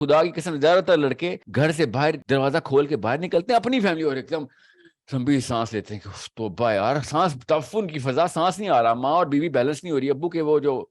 خدا کی قسم زیادہ تر لڑکے گھر سے باہر دروازہ کھول کے باہر نکلتے ہیں اپنی فیملی اور ایک دم لمبی سانس لیتے ہیں کہ توبہ یار، سانس تفن کی فضا، سانس نہیں آ رہا، ماں اور بیوی بیلنس نہیں ہو رہی، ابو کے وہ جو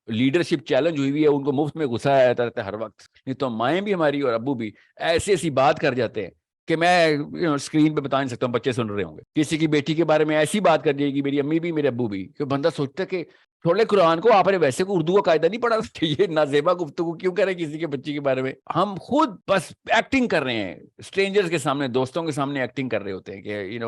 لیڈرشپ چیلنج ہوئی ہے ان کو مفت میں غصہ آتا رہتا ہے ہر وقت، نہیں تو مائیں بھی ہماری اور ابو بھی ایسی ایسی بات کر جاتے ہیں کہ میں اسکرین پہ بتا نہیں سکتا ہوں، بچے سن رہے ہوں گے، کسی کی بیٹی کے بارے میں ایسی بات کر جائے گی میری امی بھی میرے ابو بھی کہ بندہ سوچتا ہے کہ چھوڑے قرآن کو، آپ نے ویسے کو اردو کا قاعدہ نہیں پڑھا، یہ نازیبا گفتگو کیوں کرے کسی کے بچے کے بارے میں؟ ہم خود بس ایکٹنگ کر رہے ہیں اسٹرینجرز کے سامنے، دوستوں کے سامنے ایکٹنگ کر رہے ہوتے ہیں کہ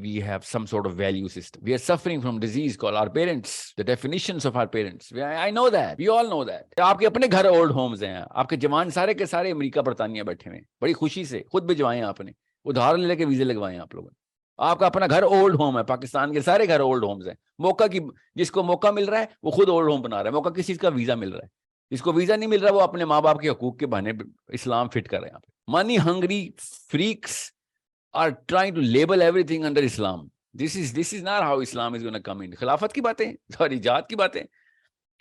we have some sort of value system. We are suffering from disease called our parents, the definitions of our parents. I know that. We all know that. آپ کے اپنے گھر اولڈ ہومز ہیں، آپ کے جوان سارے کے سارے امریکہ برطانیہ بیٹھے ہوئے ہیں، بڑی خوشی سے خود بھجوائے ہیں آپ نے، ادھار لے کے ویزے لگوائے ہیں آپ لوگوں نے، آپ کا اپنا گھر اولڈ ہوم ہے، پاکستان کے سارے گھر اولڈ ہومز ہیں، موقع کی جس کو موقع مل رہا ہے وہ خود اولڈ ہوم بنا رہا ہے، موقع کسی چیز کا ویزا مل رہا ہے، جس کو ویزا نہیں مل رہا وہ اپنے ماں باپ کے حقوق کے بہانے اسلام فٹ کر رہے ہیں. منی Hungary freaks are trying to label everything under Islam. This is not how Islam is going to come in. خلافت کی باتیں اور ایجاد کی باتیں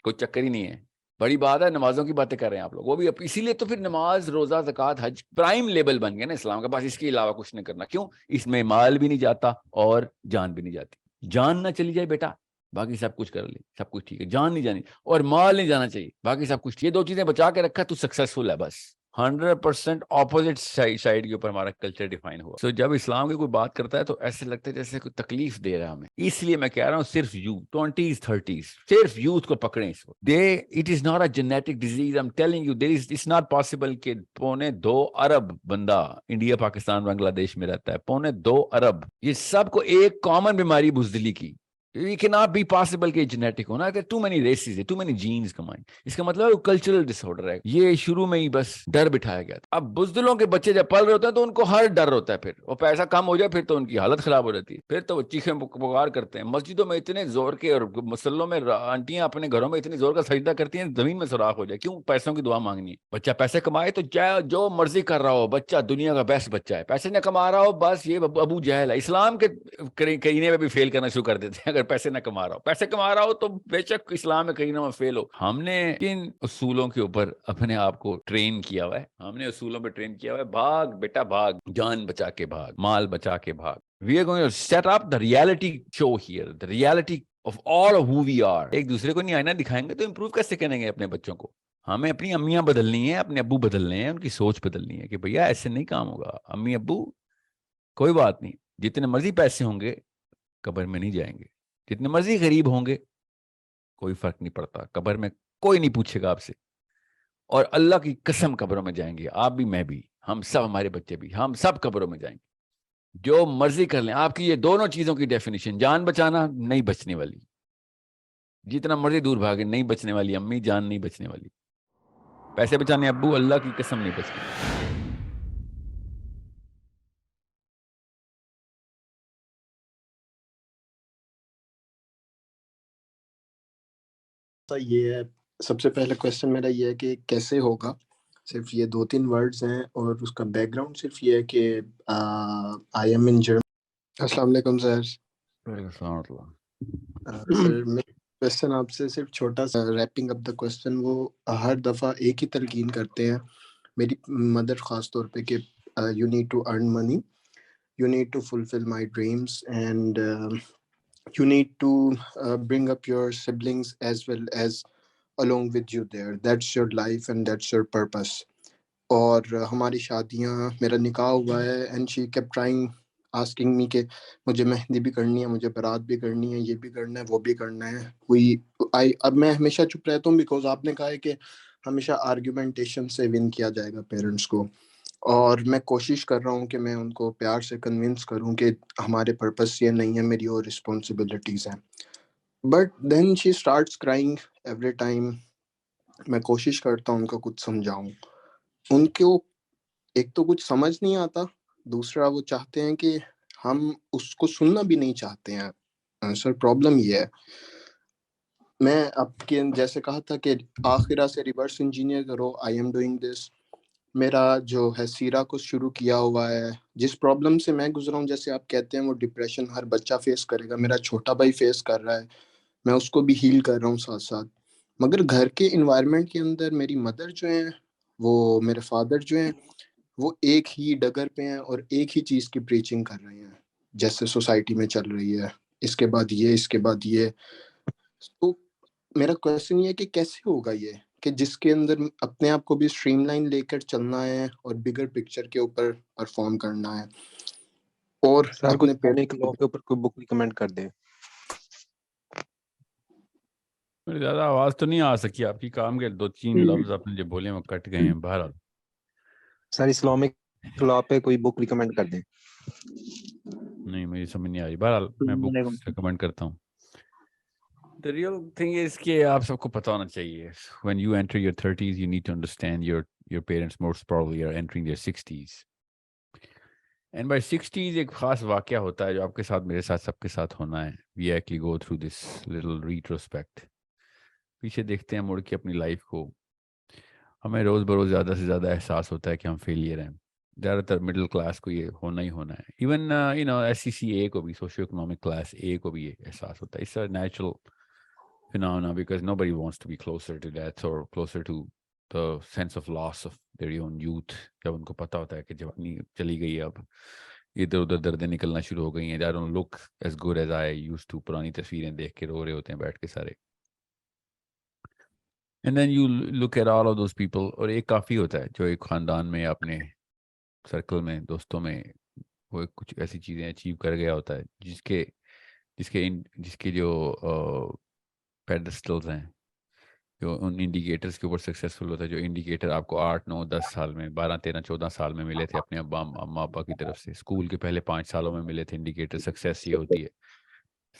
کوئی چکر ہی نہیں ہے. بڑی بات ہے نمازوں کی باتیں کر رہے ہیں آپ لوگ، وہ بھی اسی لیے تو پھر نماز روزہ زکوٰۃ حج پرائم لیبل بن گیا نا اسلام کا، بس اس کے علاوہ کچھ نہیں کرنا. کیوں؟ اس میں مال بھی نہیں جاتا اور جان بھی نہیں جاتی. جان نہ چلی جائے بیٹا باقی سب کچھ کر لے، سب کچھ ٹھیک ہے. جان نہیں جانی اور مال نہیں جانا چاہیے، باقی سب کچھ، یہ دو چیزیں بچا کے رکھا تو سکسیسفل ہے. بس 100% اپوزٹ سائڈ کے اوپر ہمارا کلچر ڈیفائن ہوا. سو جب اسلام کی کوئی بات کرتا ہے تو ایسے لگتا ہے جیسے کوئی تکلیف دے رہا ہے ہمیں. اس لیے میں کہہ رہا ہوں صرف یوتھ 20s 30s صرف یوتھ کو پکڑیں اس کو. It is not a genetic disease. I am telling you it's not possible کہ 2.25 ارب بندہ انڈیا پاکستان بنگلہ دیش میں رہتا ہے، 2.25 ارب، یہ سب کو ایک کامن بیماری بزدلی کی. It cannot be possible کہ جینیٹک ہونا. There are too many races, too many genes combined. اس کا مطلب کلچرل ڈس آرڈر ہے. یہ شروع میں ہی بس ڈر بٹھایا گیا تھا. اب بزدلوں کے بچے جب پل رہے ہوتے ہیں تو ان کو ہر ڈر ہوتا ہے، پھر وہ پیسہ کم ہو جائے پھر تو ان کی حالت خراب ہو جاتی ہے، پھر تو وہ چیخیں پکار کرتے ہیں. مسجدوں میں اتنے زور کے اور مسلوں میں آنٹیاں اپنے گھروں میں اتنی زور کا سجدہ کرتی ہیں زمین میں سوراخ ہو جائے. کیوں؟ پیسوں کی دعا مانگنی ہے. بچہ پیسے کمائے تو چاہے جو مرضی کر رہا ہو، بچہ دنیا کا بیسٹ بچہ ہے. پیسے نہ کما رہا ہو بس یہ ابو جہل ہے. اسلام کے کرینے میں بھی فیل کرنا شروع کر دیتے ہیں اگر پیسے نہ کما رہا ہو. پیسے کما رہا ہو تو بے شک اسلام میں کہیں نہ فیل ہو. ہم نے کن اصولوں کے اوپر اپنے آپ کو ٹرین کیا ہوا ہے؟ ہم نے اصولوں پہ ٹرین کیا ہوا ہے. بھاگ بیٹا بھاگ، جان بچا کے بھاگ، مال بچا کے بھاگ. We are going to set up the reality show here, the reality of all of who we are. ایک دوسرے کو نہیں آئینہ دکھائیں گے تو امپروو کیسے کریں گے اپنے بچوں کو؟ ہمیں اپنی امیاں بدلنی ہے، اپنے ابو بدلنے ہیں، ان کی سوچ بدلنی ہے کہ بھیا ایسے نہیں کام ہوگا. امی ابو کوئی بات نہیں، جتنے مرضی پیسے ہوں گے قبر میں نہیں جائیں گے، جتنے مرضی غریب ہوں گے کوئی فرق نہیں پڑتا، قبر میں کوئی نہیں پوچھے گا آپ سے. اور اللہ کی قسم قبروں میں جائیں گے آپ بھی، میں بھی، ہم سب، ہمارے بچے بھی، ہم سب قبروں میں جائیں گے. جو مرضی کر لیں. آپ کی یہ دونوں چیزوں کی ڈیفینیشن، جان بچانا نہیں بچنے والی، جتنا مرضی دور بھاگے نہیں بچنے والی امی، جان نہیں بچنے والی. پیسے بچانے ابو، اللہ کی قسم نہیں بچنے. یہ ہے سب سے پہلا کویسچن میرا یہ ہے کہ کیسے ہوگا. صرف یہ 2-3 ورڈز ہیں اور اس کا بیک گراؤنڈ صرف یہ ہے کہ آئی ایم ان جرمن. السلام علیکم سر. سر میں کویسچن آپ سے صرف چھوٹا سا ریپنگ اپ دا کویسچن، وہ ہر دفعہ ایک ہی تلقین کرتے ہیں میری مدر خاص طور پہ کہ you need to earn money, you need to fulfil my dreams and you need to bring up your siblings as well as along with you there. That's your life and that's your purpose. اور ہماری شادیاں، میرا نکاح ہوا ہے and she kept trying asking me کہ مجھے مہندی بھی کرنی ہے، مجھے بارات بھی کرنی ہے، یہ بھی کرنا ہے، وہ بھی کرنا ہے. اب میں ہمیشہ چپ رہتا ہوں بیکاز آپ نے کہا ہے کہ ہمیشہ آرگیومنٹیشن سے ون کیا جائے گا پیرنٹس کو، اور میں کوشش کر رہا ہوں کہ میں ان کو پیار سے کنونس کروں کہ ہمارے پرپس یہ نہیں ہے، میری اور رسپانسبلٹیز ہیں. But then she starts crying every time. میں کوشش کرتا ہوں ان کو کچھ سمجھاؤں، ان کو ایک تو کچھ سمجھ نہیں آتا، دوسرا وہ چاہتے ہیں کہ ہم اس کو سننا بھی نہیں چاہتے ہیں. سر پرابلم یہ ہے، میں اب کے جیسے کہا تھا کہ آخرہ سے ریورس انجینئر کرو. I am doing this. میرا جو ہے سیرا کو شروع کیا ہوا ہے. جس پرابلم سے میں گزرا ہوں، جیسے آپ کہتے ہیں وہ ڈپریشن ہر بچہ فیس کرے گا، میرا چھوٹا بھائی فیس کر رہا ہے، میں اس کو بھی ہیل کر رہا ہوں ساتھ ساتھ. مگر گھر کے انوائرمنٹ کے اندر میری مدر جو ہیں وہ میرے فادر جو ہیں وہ ایک ہی ڈگر پہ ہیں اور ایک ہی چیز کی پریچنگ کر رہے ہیں جیسے سوسائٹی میں چل رہی ہے، اس کے بعد یہ، اس کے بعد یہ. تو میرا کویشچن یہ ہے کہ کیسے ہوگا یہ کہ جس کے اندر اپنے آپ کو بھی اسٹریم لائن لے کر چلنا ہے اور بگر پکچر کے اوپر پرفارم کرنا ہے اور سر اپنے کوئی لا کے اوپر کوئی بک ریکمینڈ کر دے. زیادہ آواز تو نہیں آ سکی آپ کی، کام کے 2-3 لفظ آپ نے جو بولے وہ کٹ گئے ہیں. بہرحال سر اسلامک لا پہ کوئی بک ریکمینڈ کر دیں. نہیں مجھے سمجھ نہیں آ رہی. بہرحال میں بک ریکمینڈ کرتا ہوں. The real thing is کہ آپ سب کو پتہ ہونا چاہیے when you enter your 30s you need to understand your parents most probably are entering their 60s and by 60s ایک خاص واقعہ ہوتا ہے جو آپ کے ساتھ میرے ساتھ سب کے ساتھ ہونا ہے. We actually go through this little retrospect. پیچھے دیکھتے ہیں مڑ کے اپنی لائف کو. ہمیں روز بروز زیادہ سے زیادہ احساس ہوتا ہے کہ ہم فیلئر ہیں. زیادہ تر مڈل کلاس کو یہ ہونا ہی ہونا ہے. Even you know S C C A کو بھی، سوشیو اکنامک کلاس اے کو بھی یہ احساس ہوتا ہے. It's a natural phenomena because nobody wants to be closer to death or closer to the sense of loss of their own youth. جب ان کو پتہ ہوتا ہے کہ جوانی چلی گئی، اب ادھر ادھر دردیں نکلنا شروع ہو گئی ہیں. I don't look as good as I used to. پرانی تصویریں دیکھ کے رو رہے ہوتے ہیں بیٹھ کے سارے. And then you look at all of those people. اور ایک کافی ہوتا ہے جو ایک خاندان میں اپنے سرکل میں دوستوں میں وہ کچھ ایسی چیزیں اچیو کر گیا ہوتا ہے جس کے جو پیڈسٹلز ہیں، جو ان انڈیکیٹرز کے اوپر سکسیسفل ہوتا ہے، جو انڈیکیٹر آپ کو 8 9 10 سال میں 12 13 14 سال میں ملے تھے اپنے اماں ابا کی طرف سے، اسکول کے پہلے 5 سالوں میں ملے تھے انڈیکیٹر. سکسیس یہ ہوتی ہے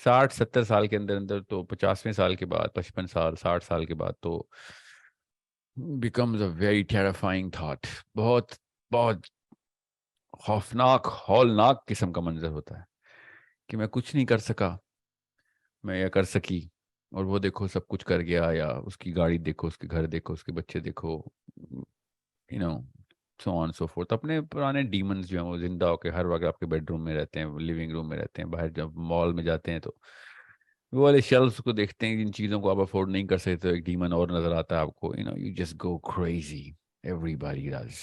60 70 سال کے اندر تو 50ویں سال کے بعد 55 سال 60 سال کے بعد تو becomes a very terrifying thought. بہت بہت خوفناک ہولناک قسم کا منظر ہوتا ہے کہ میں کچھ نہیں کر سکا، میں یا کر سکی، اور وہ دیکھو سب کچھ کر گیا، یا اس کی گاڑی دیکھو، اس کے گھر دیکھو، اس کے بچے دیکھو، you know so on so forth. اپنے پرانے ڈیمنز جو ہیں وہ زندہ ہو کے ہر وقت آپ کے بیڈ روم میں رہتے ہیں، لیونگ روم میں رہتے ہیں. باہر جب مال میں جاتے ہیں تو وہ والے شیلفز کو دیکھتے ہیں، جن چیزوں کو آپ افورڈ نہیں کر سکتے تو ایک ڈیمن اور نظر آتا ہے آپ کو. You know you just go crazy. Everybody does.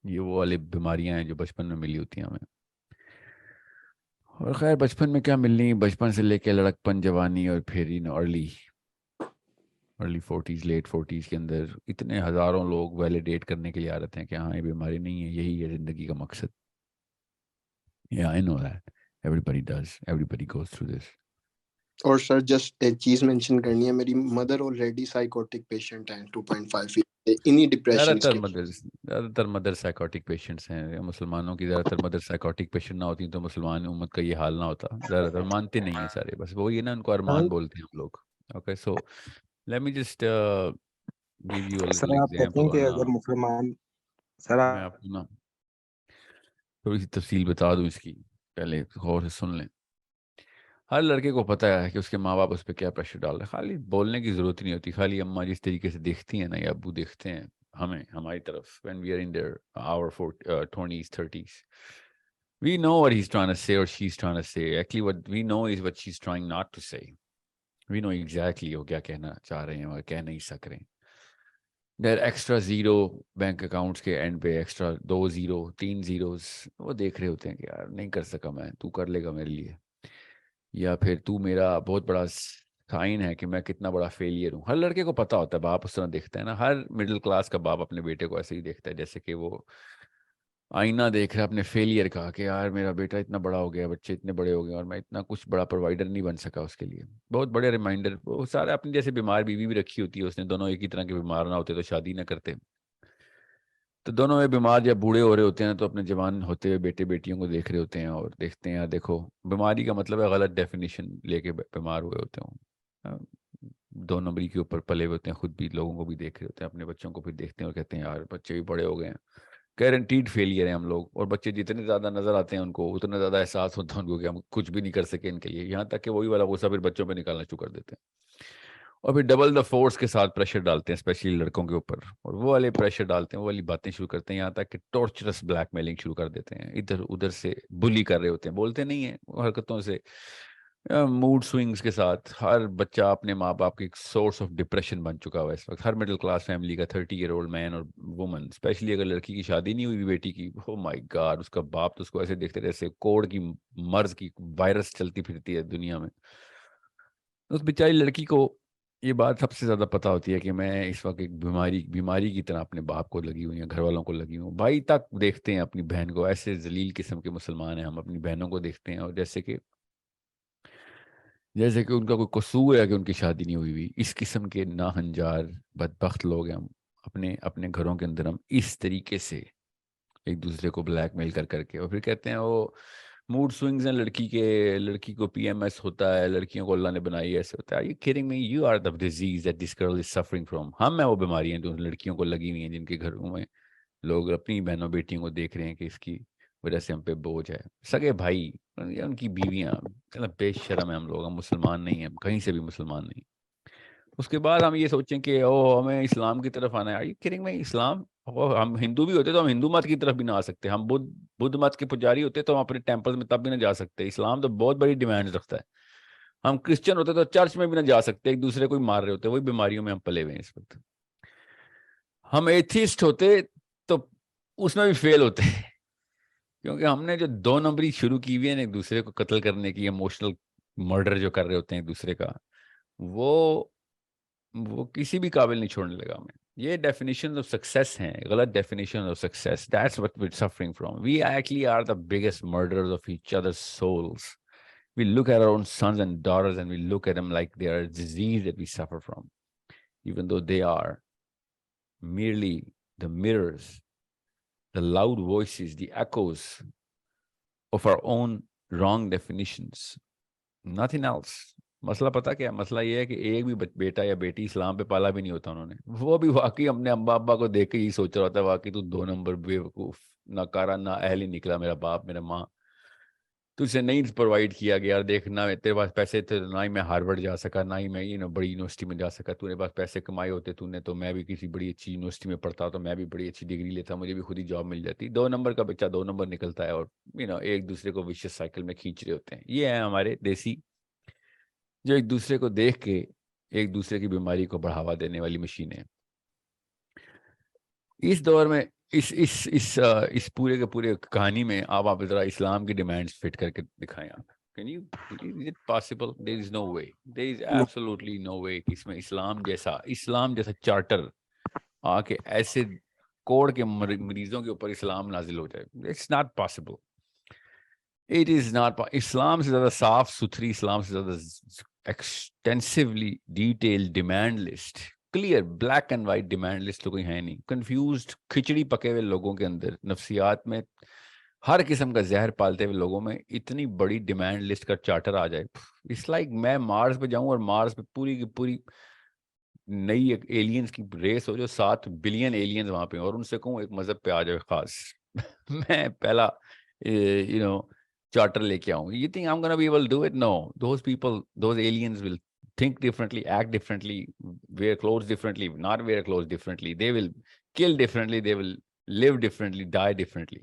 یہ وہ والی بیماریاں ہیں جو بچپن میں ملی ہوتی ہیں ہمیں. اور خیر بچپن میں کیا ملنی، بچپن سے لے کے لڑکپن، جوانی، اور پھر ارلی 40s لیٹ 40s کے اندر اتنے ہزاروں لوگ ویلیڈیٹ کرنے کے لیے آ رہتے ہیں کہ ہاں یہ بیماری نہیں ہے، یہی ہے زندگی کا مقصد. Yeah, I know that. Everybody does. Everybody goes through this. اور سر جسٹ ایک چیز مینشن کرنی ہے، میری مدر آلریڈی سائیکوٹک پیشنٹ ہیں 2.5 انہی ڈپریشن زیادہ تر مدر سائیکوٹک پیشنٹس ہیں. مسلمانوں کی زیادہ تر مدر سائیکوٹک پیشنٹ نہ ہوتی تو مسلمان امت کا یہ حال نہ ہوتا. زیادہ تر مانتے نہیں ہیں سارے، بس وہی نا، ان کو ارمان بولتے ہیں ہم لوگ. Okay so let me just give you a sir little آپ کہتے ہیں ایگزامپل. کہ اگر مسلمان سر میں آپ کو نا تھوڑی سی تفصیل بتا دوں اس کی، پہلے غور سے سن لیں. ہر لڑکے کو پتہ ہے کہ اس کے ماں باپ اس پہ کیا پریشر ڈال رہے ہیں. خالی بولنے کی ضرورت نہیں ہوتی. خالی اماں جس طریقے سے دیکھتی ہیں نا، یا ابو دیکھتے ہیں ہماری طرف when we are in our 20s 30s, we know what he's trying to say or she's trying to say. Actually what we know is what she's trying not to say. We know exactly وہ کیا کہنا چاہ رہے ہیں اور کہہ نہیں سک رہے ہیں. دیر ایکسٹرا زیرو بینک اکاؤنٹس کے اینڈ پہ ایکسٹرا 2 0 3 zeros وہ دیکھ رہے ہوتے ہیں کہ یار نہیں کر سکا میں، تو کر لے گا میرے لیے، یا پھر تو میرا بہت بڑا سائن ہے کہ میں کتنا بڑا فیلئر ہوں. ہر لڑکے کو پتہ ہوتا ہے، باپ اس طرح دیکھتا ہے نا. ہر مڈل کلاس کا باپ اپنے بیٹے کو ایسے ہی دیکھتا ہے جیسے کہ وہ آئینہ دیکھ رہا ہے اپنے فیلئر کا، کہ یار میرا بیٹا اتنا بڑا ہو گیا، بچے اتنے بڑے ہو گئے، اور میں اتنا کچھ بڑا پرووائڈر نہیں بن سکا اس کے لیے. بہت بڑے ریمائنڈر. وہ سارے اپنی جیسے بیمار بیوی بھی رکھی ہوتی ہے اس نے، دونوں ایک ہی طرح کے بیمار نہ ہوتے تو شادی نہ کرتے. تو دونوں یہ بیمار جب بوڑھے ہو رہے ہوتے ہیں تو اپنے جوان ہوتے ہوئے بیٹے بیٹیوں کو دیکھ رہے ہوتے ہیں اور دیکھتے ہیں یار دیکھو، بیماری کا مطلب ہے غلط ڈیفینیشن لے کے بیمار ہوئے ہوتے ہوں. 2 نمبری کے اوپر پلے ہوئے ہوتے ہیں، خود بھی لوگوں کو بھی دیکھ رہے ہوتے ہیں، اپنے بچوں کو بھی دیکھتے ہیں اور کہتے ہیں یار بچے بھی بڑے ہو گئے ہیں، گارنٹیڈ فیلئر ہیں ہم لوگ. اور بچے جتنے زیادہ نظر آتے ہیں ان کو اتنا زیادہ احساس ہوتا ہے ان کو کہ ہم کچھ بھی نہیں کر سکے ان کے لیے. یہاں تک کہ وہی والا غصہ پھر بچوں پہ نکالنا شروع کر دیتے ہیں، اور پھر ڈبل دا فورس کے ساتھ پریشر ڈالتے ہیں اسپیشلی لڑکوں کے اوپر. اور وہ والے پریشر ڈالتے ہیں، وہ والی باتیں شروع کرتے ہیں، یہاں تک کہ ٹارچرس بلیک میلنگ شروع کر دیتے ہیں. ادھر ادھر سے بلی کر رہے ہوتے ہیں، بولتے نہیں ہیں حرکتوں سے موڈ سوئنگس کے ساتھ ہر بچہ اپنے ماں باپ کی ایک سورس آف ڈپریشن بن چکا ہوا ہے اس وقت. ہر مڈل کلاس فیملی کا 30-year-old مین اور وومن، اسپیشلی اگر لڑکی کی شادی نہیں ہوئی بیٹی کی، او مائی گاڈ، اس کا باپ تو اس کو ایسے دیکھتے رہے جیسے کوڑ کی مرض کی وائرس چلتی پھرتی ہے دنیا میں. اس بیچاری لڑکی کو یہ بات سب سے زیادہ پتہ ہوتی ہے کہ میں اس وقت ایک بیماری کی طرح اپنے باپ کو لگی ہوئی ہیں، گھر والوں کو لگی ہوں. بھائی تک دیکھتے ہیں اپنی بہن کو، ایسے ذلیل قسم کے مسلمان ہیں ہم، اپنی بہنوں کو دیکھتے ہیں اور جیسے کہ ان کا کوئی قصور ہے کہ ان کی شادی نہیں ہوئی ہوئی. اس قسم کے ناہنجار بدبخت لوگ ہیں ہم. اپنے گھروں کے اندر ہم اس طریقے سے ایک دوسرے کو بلیک میل کر کے، اور پھر کہتے ہیں وہ موڈ سوئنگز ہیں لڑکی کو PMS ہوتا ہے، لڑکیوں کو اللہ نے بنائی ایسے ہوتا ہے. Are you kidding me? You are the disease that this girl is suffering from. ہم ہیں وہ بیماریاں جو لڑکیوں کو لگی ہوئی ہیں، جن کے گھروں میں لوگ اپنی بہنوں بیٹیوں کو دیکھ رہے ہیں کہ اس کی وجہ سے ہم پہ بوجھ ہے. سگے بھائی، ان کی بیویاں، بے شرم ہے ہم لوگ، ہم مسلمان نہیں ہیں، کہیں سے بھی مسلمان نہیں. اس کے بعد ہم یہ سوچیں کہ ہمیں اسلام کی طرف آنا ہے. Are you kidding me? اسلام، ہم ہندو بھی ہوتے تو ہم ہندو مت کی طرف بھی نہ آ سکتے. ہم بدھ مت کے پجاری ہوتے تو ہم اپنے ٹیمپل میں تب بھی نہ جا سکتے. اسلام تو بہت بڑی ڈیمانڈ رکھتا ہے. ہم کرسچن ہوتے تو چرچ میں بھی نہ جا سکتے، ایک دوسرے کو ہی مار رہے ہوتے. وہی بیماریوں میں ہم پلے ہوئے ہیں اس وقت. ہم ایتھیسٹ ہوتے تو اس میں بھی فیل ہوتے، کیونکہ ہم نے جو 2 نمبری شروع کی ہوئی ہے ایک دوسرے کو قتل کرنے کی، ایموشنل مرڈر جو کر رہے ہوتے ہیں ایک دوسرے کا، وہ کسی بھی قابل نہیں چھوڑنے لگا ہمیں. یہ ڈیفینیشن آف سکسیس ہیں، غلط definition of success. That's what we're suffering from. We actually are the biggest murderers of each other's souls. We look at our own sons and daughters and we look at them like they are a disease that we suffer from, even though they are merely the mirrors, the loud voices, the echoes of our own wrong definitions. Nothing else. مسئلہ پتہ کیا ہے؟ مسئلہ یہ ہے کہ ایک بھی بیٹا یا بیٹی اسلام پہ پالا بھی نہیں ہوتا انہوں نے. وہ بھی واقعی اپنے اماں ابا کو دیکھ کے یہ سوچ رہا ہوتا ہے واقعی تو 2 نمبر بے وقوف، نہ کارا نہ اہل ہی نکلا میرا باپ میرا ماں. تجھے نہیں پرووائڈ کیا گیا، دیکھ نہ تیرے پاس پیسے تھے، نہ ہی میں ہارورڈ جا سکا، نہ ہی میں بڑی یونیورسٹی میں جا سکا. تو نے پاس پیسے کمائے ہوتے تو نے، تو میں بھی کسی بڑی اچھی یونیورسٹی میں پڑھتا تو میں بھی بڑی اچھی ڈگری لیتا، مجھے بھی خود ہی جاب مل جاتی. 2 نمبر کا بچہ 2 نمبر نکلتا ہے اور ایک دوسرے کو وشیس سائیکل میں کھینچ رہے ہوتے ہیں. یہ ہیں ہمارے دیسی، جو ایک دوسرے کو دیکھ کے ایک دوسرے کی بیماری کو بڑھاوا دینے والی مشینیں. اس دور میں اس پورے کے پورے کہانی میں آپ ذرا اسلام کی ڈیمانڈز فٹ کر کے دکھائیں. آپ can you, is it possible? There is no way, there is absolutely no way کہ اس میں اسلام جیسا چارٹر آ کے ایسے کوڑ کے مریضوں کے اوپر اسلام نازل ہو جائے. It's not possible. It is not. اسلام سے زیادہ صاف ستھری، اسلام سے زیادہ extensively detail demand list, clear black and white demand list تو کوئی ہے نہیں. کنفیوزڈ کھچڑی پکے ہوئے لوگوں کے اندر، نفسیات میں ہر قسم کا زہر پالتے ہوئے لوگوں میں اتنی بڑی ڈیمانڈ لسٹ کا چارٹر آ جائے. اٹس لائک میں مارس پہ جاؤں اور مارس پہ پوری کی پوری نئی ایک ایلینز کی ریس ہو جو 7 بلین ایلینز وہاں پہ، اور ان سے کہوں ایک مذہب پہ آ جائے خاص. میں پہلا charter leke aun. You think I'm going to be able to do it? No. Those people, those aliens will think differently, act differently, wear clothes differently, not wear clothes differently. They will kill differently. They will live differently, die differently.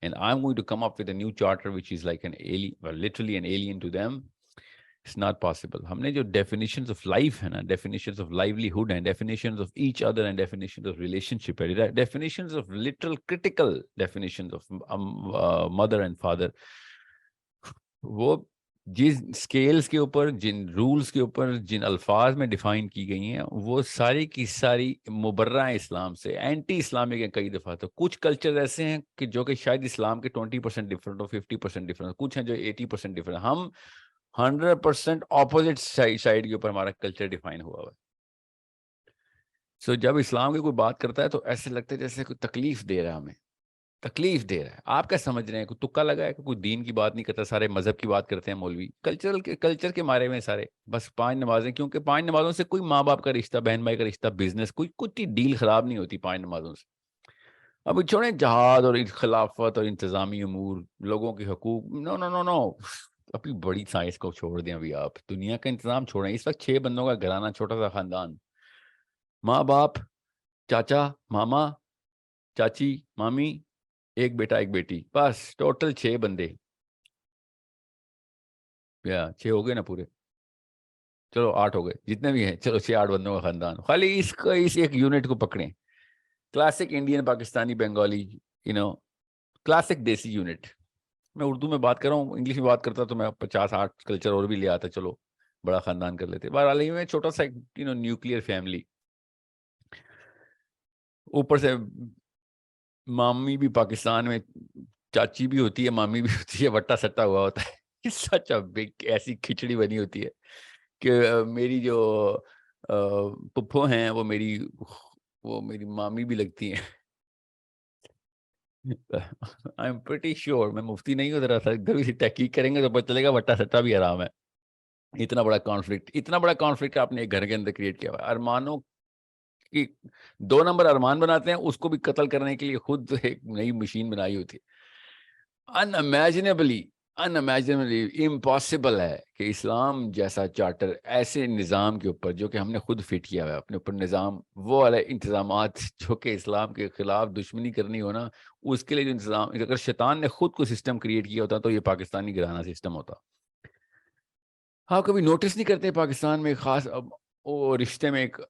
And I'm going to come up with a new charter which is like an alien, well, literally an alien to them. It's not possible. ہم نے جو definitions of life ہے نا، definitions of livelihood and definitions of each other and definitions of relationship, definitions of literal critical definitions of mother and father، وہ جن scales کے اوپر، جن رولز کے اوپر، جن الفاظ میں ڈیفائن کی گئی ہیں، وہ ساری کی ساری مبرہ ہیں اسلام سے، اینٹی اسلامک ہیں کئی دفعہ. تو کچھ کلچر ایسے ہیں کہ جو کہ شاید اسلام کے 20% ڈفرنٹ ہو، 50% ڈفرنٹ، کچھ ہیں جو 80% ڈفرنٹ. ہم 100% اپوزٹ سائڈ کے اوپر ہمارا کلچر ڈیفائن ہوا ہوا ہے. سو جب اسلام کی کوئی بات کرتا ہے تو ایسے لگتا ہے جیسے کوئی تکلیف دے رہا ہے، ہمیں تکلیف دے رہا ہے. آپ کیا سمجھ رہے ہیں؟ کوئی تکا لگا ہے کہ کوئی دین کی بات نہیں کرتا، سارے مذہب کی بات کرتے ہیں مولوی، کلچر کے مارے میں سارے بس 5 نمازیں. کیونکہ 5 نمازوں سے کوئی ماں باپ کا رشتہ، بہن بھائی کا رشتہ، بزنس، کوئی ڈیل خراب نہیں ہوتی 5 نمازوں سے. اب چھوڑیں جہاد اور خلافت اور انتظامی امور، لوگوں کے حقوق، نو نو نو نو. اپنی بڑی سائنس کو چھوڑ دیں ابھی، آپ دنیا کا انتظام چھوڑیں. اس وقت 6 بندوں کا گھرانہ، چھوٹا سا خاندان، ماں باپ، چاچا، ماما، چاچی، مامی، ایک بیٹا ایک بیٹی، بس ٹوٹل 6 بندے. یا 6 ہو گئے نا پورے, چلو 8 ہو گئے, جتنے بھی ہیں چلو 6-8 بندوں کا خاندان. خالی اس کا اس ایک یونٹ کو پکڑیں, classic Indian Pakistani Bengali, classic desi unit. میں اردو میں بات کر رہا ہوں, انگلش میں بات کرتا تو میں 50-60 کلچر اور بھی لے آتا, چلو بڑا خاندان کر لیتے. بہرحال میں چھوٹا سا نیوکلیئر فیملی, اوپر سے مامی بھی پاکستان میں چاچی بھی ہوتی ہے, مامی بھی ہوتی ہے, وٹا سٹا ہوا ہوتا ہے. سچ بگ ایسی کھچڑی بنی ہوتی ہے کہ میری جو پپھو ہیں وہ میری مامی بھی لگتی ہیں. آئی ایم پریٹی شیور, میں مفتی نہیں ہوں, ذرا سا کبھی سے تحقیق کریں گے تو پتہ چلے گا وٹا سٹا بھی حرام ہے. اتنا بڑا کانفلکٹ آپ نے ایک گھر کے اندر کریٹ کیا ہوا. ارمانوں کی 2 نمبر ارمان بناتے ہیں, اس کو بھی قتل کرنے کے لیے خود ایک نئی مشین بنائی ہوتی ہے. انمیجنیبلی امپاسبل ہے کہ اسلام جیسا چارٹر ایسے نظام کے اوپر, جو کہ ہم نے خود فٹ کیا ہوا ہے اپنے اوپر نظام, وہ والے انتظامات جو کہ اسلام کے خلاف دشمنی کرنی ہو نا, اس کے لیے جو انتظام, اگر شیطان نے خود کو سسٹم کریٹ کیا ہوتا تو یہ پاکستانی گھرانہ سسٹم ہوتا. آپ کبھی نوٹس نہیں کرتے پاکستان میں خاص وہ رشتے میں ایک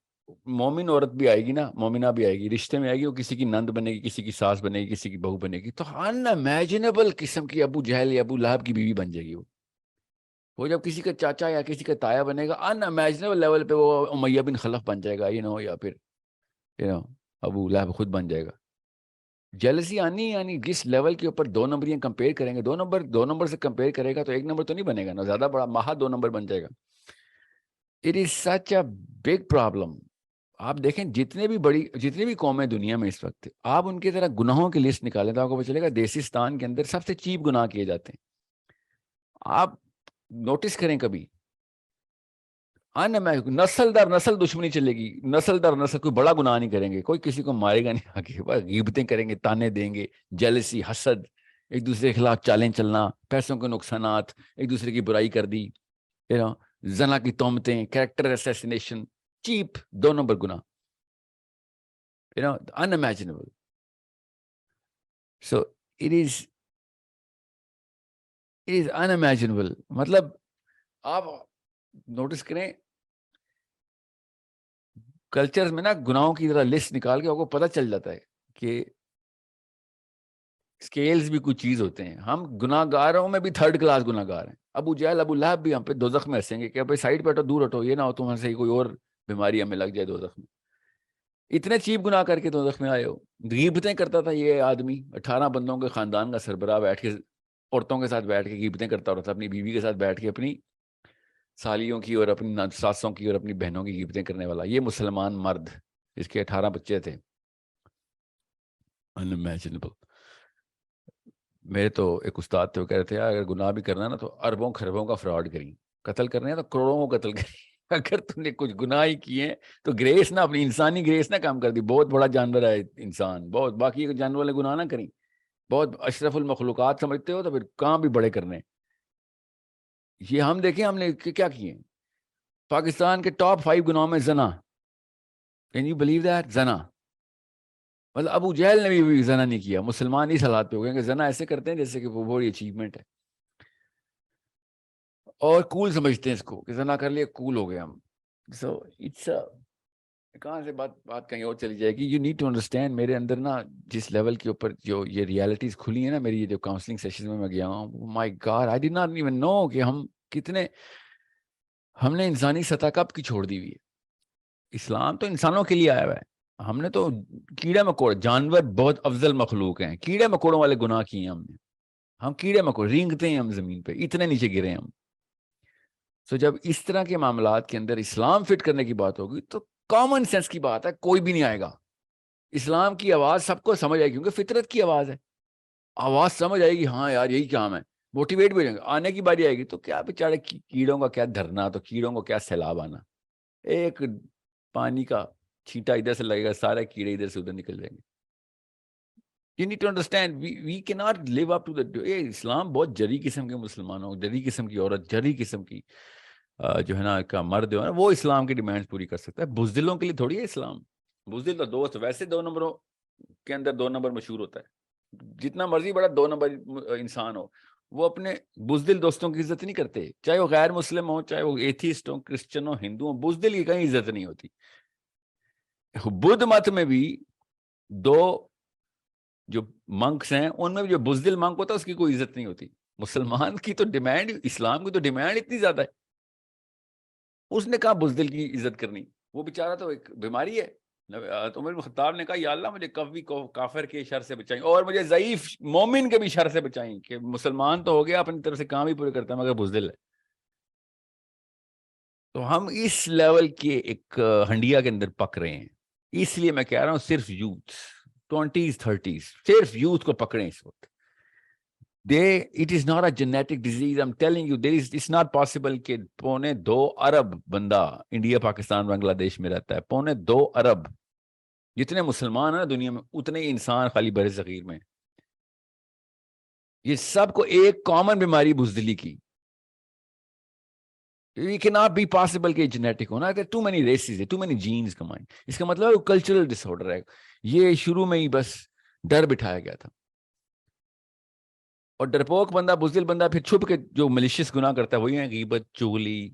مومن عورت بھی آئے گی نا, مومنہ بھی آئے گی, رشتے میں آئے گی, وہ کسی کی نند بنے گی, کسی کی ساس بنے گی, کسی کی بہو بنے گی, تو انمیجنیبل قسم کی ابو جہل یا ابو لہب کی بیوی بن جائے گی. وہ جب کسی کا چاچا یا کسی کا تایا بنے گا, انمیجنیبل لیول پہ وہ امیہ بن خلف بن جائے گا, یا پھر ابو لہب خود بن جائے گا. جیلسی یعنی جس لیول کے اوپر 2 نمبریاں کمپیئر کریں گے, 2 نمبر سے کمپیئر کرے گا تو 1 نمبر تو نہیں بنے گا نا, زیادہ بڑا مہا 2 نمبر بن جائے گا. It is such a big problem. آپ دیکھیں جتنے بھی قومیں دنیا میں اس وقت, آپ ان کے ذرا گناہوں کی لسٹ نکالیں تو آپ کو پتہ چلے گا دیسستان کے اندر سب سے چیپ گناہ کیے جاتے ہیں. آپ نوٹس کریں کبھی, نسل در نسل دشمنی چلے گی, نسل در نسل کوئی بڑا گناہ نہیں کریں گے, کوئی کسی کو مارے گا نہیں آگے, غیبتیں کریں گے, تانے دیں گے, جیلسی, حسد, ایک دوسرے کے خلاف چالیں چلنا, پیسوں کے نقصانات, ایک دوسرے کی برائی کر دی, زنا کی تہمتیں, کریکٹر اسیسینیشن, چیپ 2 نمبر گناہ, unimaginable. So it is unimaginable. مطلب آپ نوٹس کریں کلچر میں نا, گناہوں کی ذرا لسٹ نکال کے آپ کو پتہ چل جاتا ہے کہ اسکیلز بھی کچھ چیز ہوتے ہیں. ہم گناہ گاروں میں بھی 3rd کلاس گناہ گار ہیں. ابو جہل ابو لہب بھی ہم پہ دوزخ میں ہنسیں گے کہ اب سائڈ پہ ہٹو, دور ہٹو, یہ نہ ہو تمہارے سے کوئی اور بیماری ہمیں لگ جائے دوزخ میں. اتنے چیپ گناہ کر کے دوزخ میں آئے ہو. غیبتیں کرتا تھا یہ آدمی, 18 بندوں کے خاندان کا سربراہ, بیٹھ کے عورتوں کے ساتھ بیٹھ کے غیبتیں کرتا رہتا, اپنی بیوی کے ساتھ بیٹھ کے اپنی سالیوں کی اور اپنی ساسوں کی اور اپنی بہنوں کی غیبتیں کرنے والا یہ مسلمان مرد, اس کے 18 بچے تھے. unimaginable. میرے تو ایک استاد تھے, وہ کہہ رہے تھے اگر گناہ بھی کرنا نا تو اربوں خربوں کا فراڈ کریں, قتل کرنے ہیں تو کروڑوں کو قتل کریں. اگر تم نے کچھ گناہ ہی کیے تو گریس نہ, اپنی انسانی گریس نہ کام کر دی. بہت بڑا جانور ہے انسان, بہت, باقی جانور والے گناہ نہ کریں, بہت اشرف المخلوقات سمجھتے ہو تو پھر کام بھی بڑے کرنے. یہ ہم دیکھیں ہم نے کیا کیے. پاکستان کے ٹاپ 5 گناہوں میں زنا. Can you believe that? زنا. مطلب ابو جہل نے بھی زنا نہیں کیا, مسلمان اس حالات پہ ہو گئے کہ زنا ایسے کرتے ہیں جیسے کہ وہ بڑی اچیومنٹ ہے, اور کول سمجھتے ہیں اس کو کہ زنا کر لیا کول ہو گئے ہم. سو اٹس کہاں سے بات کہیں اور چلی جائے گی. یو نیڈ ٹو انڈرسٹینڈ, میرے اندر نا جس لیول کے اوپر جو یہ ریالٹیز کھلی ہیں نا, میری یہ جو کاؤنسلنگ سیشن میں گیا ہوں, my god, I did not even know کہ ہم نے انسانی سطح کب کی چھوڑ دی ہوئی ہے. اسلام تو انسانوں کے لیے آیا ہوا ہے, ہم نے تو کیڑے مکوڑے, جانور بہت افضل مخلوق ہیں, کیڑے مکوڑوں والے گناہ کیے ہیں ہم کیڑے مکوڑے رینگتے ہیں ہم زمین پہ, اتنے نیچے گرے ہم. سو جب اس طرح کے معاملات کے اندر اسلام فٹ کرنے کی بات ہوگی تو کامن سینس کی بات ہے, کوئی بھی نہیں آئے گا. اسلام کی آواز سب کو سمجھ آئے گی کیونکہ فطرت کی آواز ہے, آواز سمجھ آئے گی, ہاں یار یہی کام ہے, موٹیویٹ بھی ہو جائیں گے. آنے کی باری آئے گی تو کیا بیچارے کیڑوں کا کیا دھرنا, تو کیڑوں کو کیا سیلاب آنا, ایک پانی کا چھینٹا ادھر سے لگے گا, سارے کیڑے ادھر سے ادھر نکل جائیں گے. You need to understand, we cannot live up to the اسلام بہت جری قسم کے مسلمانوں, جری قسم کی عورت, جری قسم کی جو ہے نا کا مرد جو ہے نا, وہ اسلام کی ڈیمانڈ پوری کر سکتا ہے. بزدلوں کے لیے تھوڑی ہے اسلام. بزدل تو دوست ویسے 2 نمبروں کے اندر 2 نمبر مشہور ہوتا ہے, جتنا مرضی بڑا 2 نمبر انسان ہو, وہ اپنے بزدل دوستوں کی عزت نہیں کرتے، چاہے وہ غیر مسلم ہوں، چاہے وہ ایتھیسٹ ہوں، کرسچن ہوں، ہندو ہوں، بزدل کی کہیں عزت نہیں ہوتی. بدھ مت میں بھی دو جو منکس ہیں ان میں بھی جو بزدل منک ہوتا ہے اس کی کوئی عزت نہیں ہوتی. مسلمان کی تو ڈیمانڈ، اسلام کی تو ڈیمانڈ اتنی زیادہ ہے، اس نے کہا بزدل کی عزت کرنی. وہ بیچارہ تو ایک بیماری ہے. عمر بن خطاب نے کہا یا اللہ مجھے کبھی کافر کے شر سے بچائیں اور مجھے ضعیف مومن کے بھی شر سے بچائیں، کہ مسلمان تو ہو گیا اپنی طرف سے کام ہی پورے کرتا ہے مگر بزدل ہے. تو ہم اس لیول کے ایک ہنڈیا کے اندر پک رہے ہیں. اس لیے میں کہہ رہا ہوں صرف یوتھ 20s 30s، صرف یوتھ کو پکڑیں اس وقت. it is not a genetic disease. I'm telling you, it's not possible کہ 2.25 ارب بندہ انڈیا پاکستان بنگلہ دیش میں رہتا ہے. 2.25 ارب جتنے مسلمان ہیں دنیا میں اتنے ہی انسان خالی بر صغیر میں. یہ سب کو ایک کامن بیماری بزدلی کی. It cannot be possible کہ جینیٹک ہونا. There are too many races, too many genes combined. اس کا مطلب ہے کلچرل ڈس آرڈر ہے. یہ شروع میں ہی بس ڈر بٹھایا گیا تھا. اور ڈرپوک بندہ، بزدل بندہ پھر چھپ کے جو ملیشیس گناہ کرتا ہے وہی ہیں غیبت، چغلی،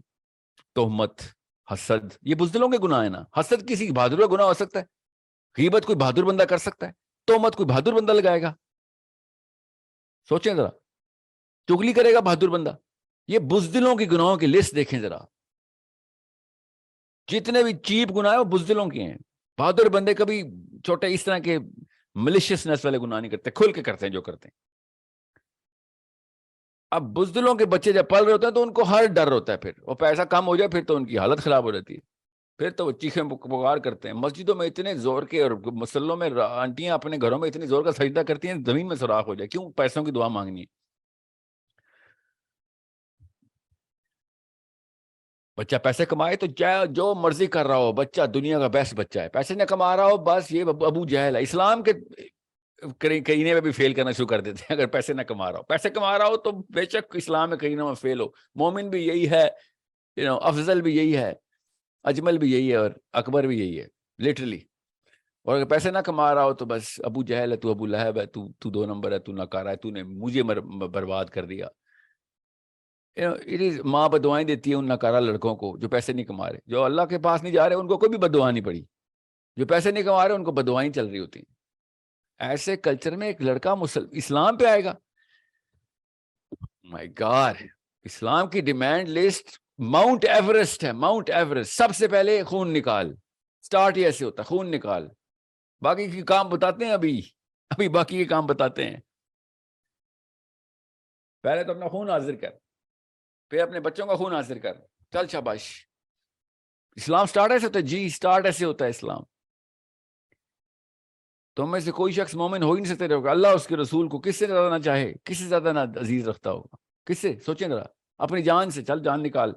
تہمت، حسد. یہ بزدلوں کے گناہ ہیں نا. حسد کسی بہادر کا گناہ ہو سکتا ہے، غیبت کوئی بہادر بندہ کر سکتا ہے، تہمت کوئی بہادر بندہ لگائے گا. سوچیں ذرا، چغلی کرے گا بہادر بندہ. یہ بزدلوں کی گناہوں کی لسٹ دیکھیں ذرا. جتنے بھی چیپ گناہ ہیں وہ بزدلوں کے ہیں. بہادر بندے کبھی چھوٹے اس طرح کے ملیشیسنس والے گناہ نہیں کرتے، کھل کے کرتے ہیں جو کرتے ہیں. اب بزدلوں کے بچے جب پل رہے ہوتے ہیں تو ان کو ہر ڈر ہوتا ہے. پھر وہ پیسہ کم ہو جائے پھر تو ان کی حالت خراب ہو جاتی ہے. پھر تو وہ چیخیں پکار کرتے ہیں. مسجدوں میں اتنے زور کے اور مسلوں میں آنٹیاں اپنے گھروں میں اتنی زور کا سجدہ کرتی ہیں زمین میں سوراخ ہو جائے. کیوں؟ پیسوں کی دعا مانگنی ہے. بچہ پیسے کمائے تو چاہے جو مرضی کر رہا ہو، بچہ دنیا کا بیسٹ بچہ ہے. پیسے نہ کما رہا ہو بس یہ ابو جہل ہے. اسلام کے کرینے میں بھی فیل کرنا شروع کر دیتے ہیں اگر پیسے نہ کما رہا ہو. پیسے کما رہا ہو تو بے شک اسلام میں کرینے میں فیل ہو. مومن بھی یہی ہے، افضل بھی یہی ہے، اجمل بھی یہی ہے اور اکبر بھی یہی ہے لٹرلی. اور اگر پیسے نہ کما رہا ہو تو بس ابو جہل ہے، تو ابو لہب ہے، تو 2 نمبر ہے، تو ناکارہ ہے، تو نے مجھے برباد کر دیا. ماں بدوائیں دیتی ہے ان ناکارہ لڑکوں کو جو پیسے نہیں کما رہے. جو اللہ کے پاس نہیں جا رہے ان کو کوئی بھی بددعا نہیں پڑی. جو پیسے نہیں کما رہے ان کو بددعائیں چل رہی ہوتی ہیں. ایسے کلچر میں ایک لڑکا اسلام پہ آئے گا. مائی گاڈ، اسلام کی ڈیمانڈ لسٹ ماؤنٹ ایوریسٹ ہے. Mount Everest. سب سے پہلے خون نکال. سٹارٹ ہی ایسے ہوتا ہے، خون نکال. باقی کے کام بتاتے ہیں، ابھی باقی کے کام بتاتے ہیں. پہلے تو اپنا خون حاضر کر، پھر اپنے بچوں کا خون حاضر کر. چل شاباش. اسلام سٹارٹ ایسے ہوتا ہے جی، سٹارٹ ایسے ہوتا ہے اسلام. تم میں سے کوئی شخص مومن ہو ہی نہیں سکتے رہے. اللہ اس کے رسول کو کس سے زیادہ نہ چاہے، کس سے زیادہ نہ عزیز رکھتا ہوگا. کس سے؟ سوچیں ذرا. اپنی جان سے. چل جان نکال.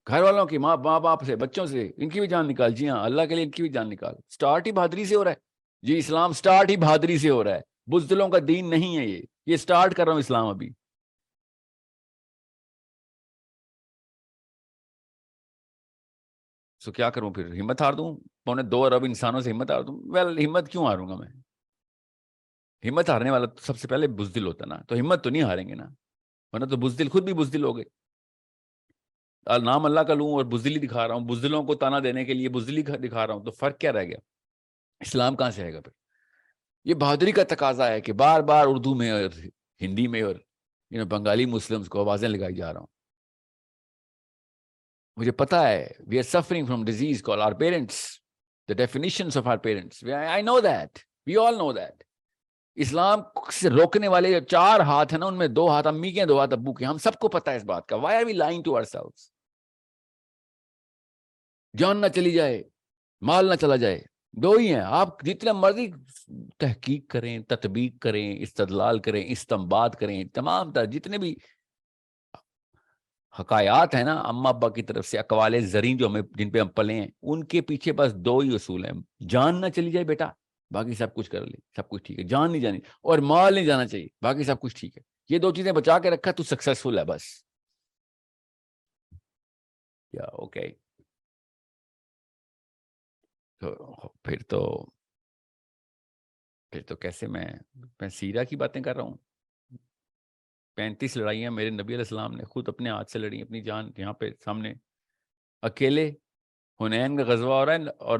گھر والوں کی، ماں باپ سے، بچوں سے، ان کی بھی جان نکال. جی ہاں، اللہ کے لیے ان کی بھی جان نکال. سٹارٹ ہی بہادری سے ہو رہا ہے جی. اسلام سٹارٹ ہی بہادری سے ہو رہا ہے. بزدلوں کا دین نہیں ہے یہ سٹارٹ کر رہا ہوں اسلام ابھی. سو کیا کروں پھر؟ ہمت ہار دوں؟ 2.25 ارب انسانوں سے ہمت ہار دوں؟ ہمت کیوں ہاروں گا میں؟ ہمت ہارنے والا تو سب سے پہلے بزدل ہوتا نا. تو ہمت تو نہیں ہاریں گے نا، ورنہ تو بزدل خود بھی بزدل ہو گئے. نام اللہ کا لوں اور بزدلی دکھا رہا ہوں، بزدلوں کو تانا دینے کے لیے بزدلی دکھا رہا ہوں، تو فرق کیا رہ گیا؟ اسلام کہاں سے آئے گا پھر؟ یہ بہادری کا تقاضا ہے کہ بار بار اردو میں اور ہندی میں اور بنگالی مسلمز کو آوازیں لگائی جا رہا ہوں. مجھے پتا ہے we are suffering from disease called our parents, the definitions of our parents. I know that. We all know that. اسلام سے روکنے والے جو 4 ہاتھ ہیں نا، ان میں 2 ہاتھ امی کے، 2 ہاتھ ابو کے. ہم سب کو پتا ہے اس بات کا. Why are we lying to ourselves? جان نہ چلی جائے، مال نہ چلا جائے، 2 ہی ہیں. آپ جتنا مرضی تحقیق کریں، تطبیق کریں، استدلال کریں، استنباط کریں، تمام جتنے بھی حکایات ہیں نا اما ابا کی طرف سے، اقوال زرین جو ہمیں جن پہ ہم پلے ہیں، ان کے پیچھے بس 2 ہی اصول ہیں. جان نہ چلی جائے بیٹا، باقی سب کچھ کر لے، سب کچھ ٹھیک ہے. جان نہیں جانی اور مال نہیں جانا چاہیے، باقی سب کچھ ٹھیک ہے. یہ 2 چیزیں بچا کے رکھا تو سکسیسفل ہے بس. یا اوکے. پھر تو کیسے میں سیرہ کی باتیں کر رہا ہوں؟ 35 لڑائیاں میرے نبی علیہ السلام نے خود اپنے ہاتھ سے لڑی, اپنی جان یہاں پہ سامنے اکیلے. حنین کا غزوہ ہو رہا ہے, اور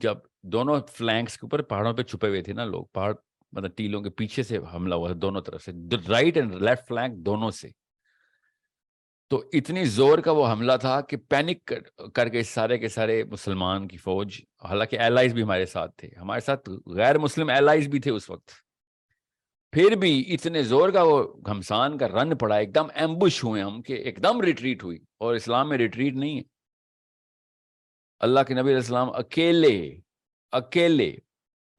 جب دونوں فلینکس کے اوپر پہاڑوں پہ چھپے ہوئے تھے نا لوگ, پہاڑ مطلب ٹیلوں کے پیچھے سے حملہ ہوا تھا دونوں طرف سے, رائٹ اینڈ لیفٹ فلینک دونوں سے. تو اتنی زور کا وہ حملہ تھا کہ پینک کر کے سارے کے سارے مسلمان کی فوج, حالانکہ ایلائز بھی ہمارے ساتھ تھے, ہمارے ساتھ غیر مسلم ایلائز بھی تھے اس وقت, پھر بھی اتنے زور کا وہ گھمسان کا رن پڑا, ایک دم ایمبش ہوئے ہم کہ ایک دم ریٹریٹ ہوئی. اور اسلام میں ریٹریٹ نہیں ہے. اللہ کے نبی علیہ السلام اکیلے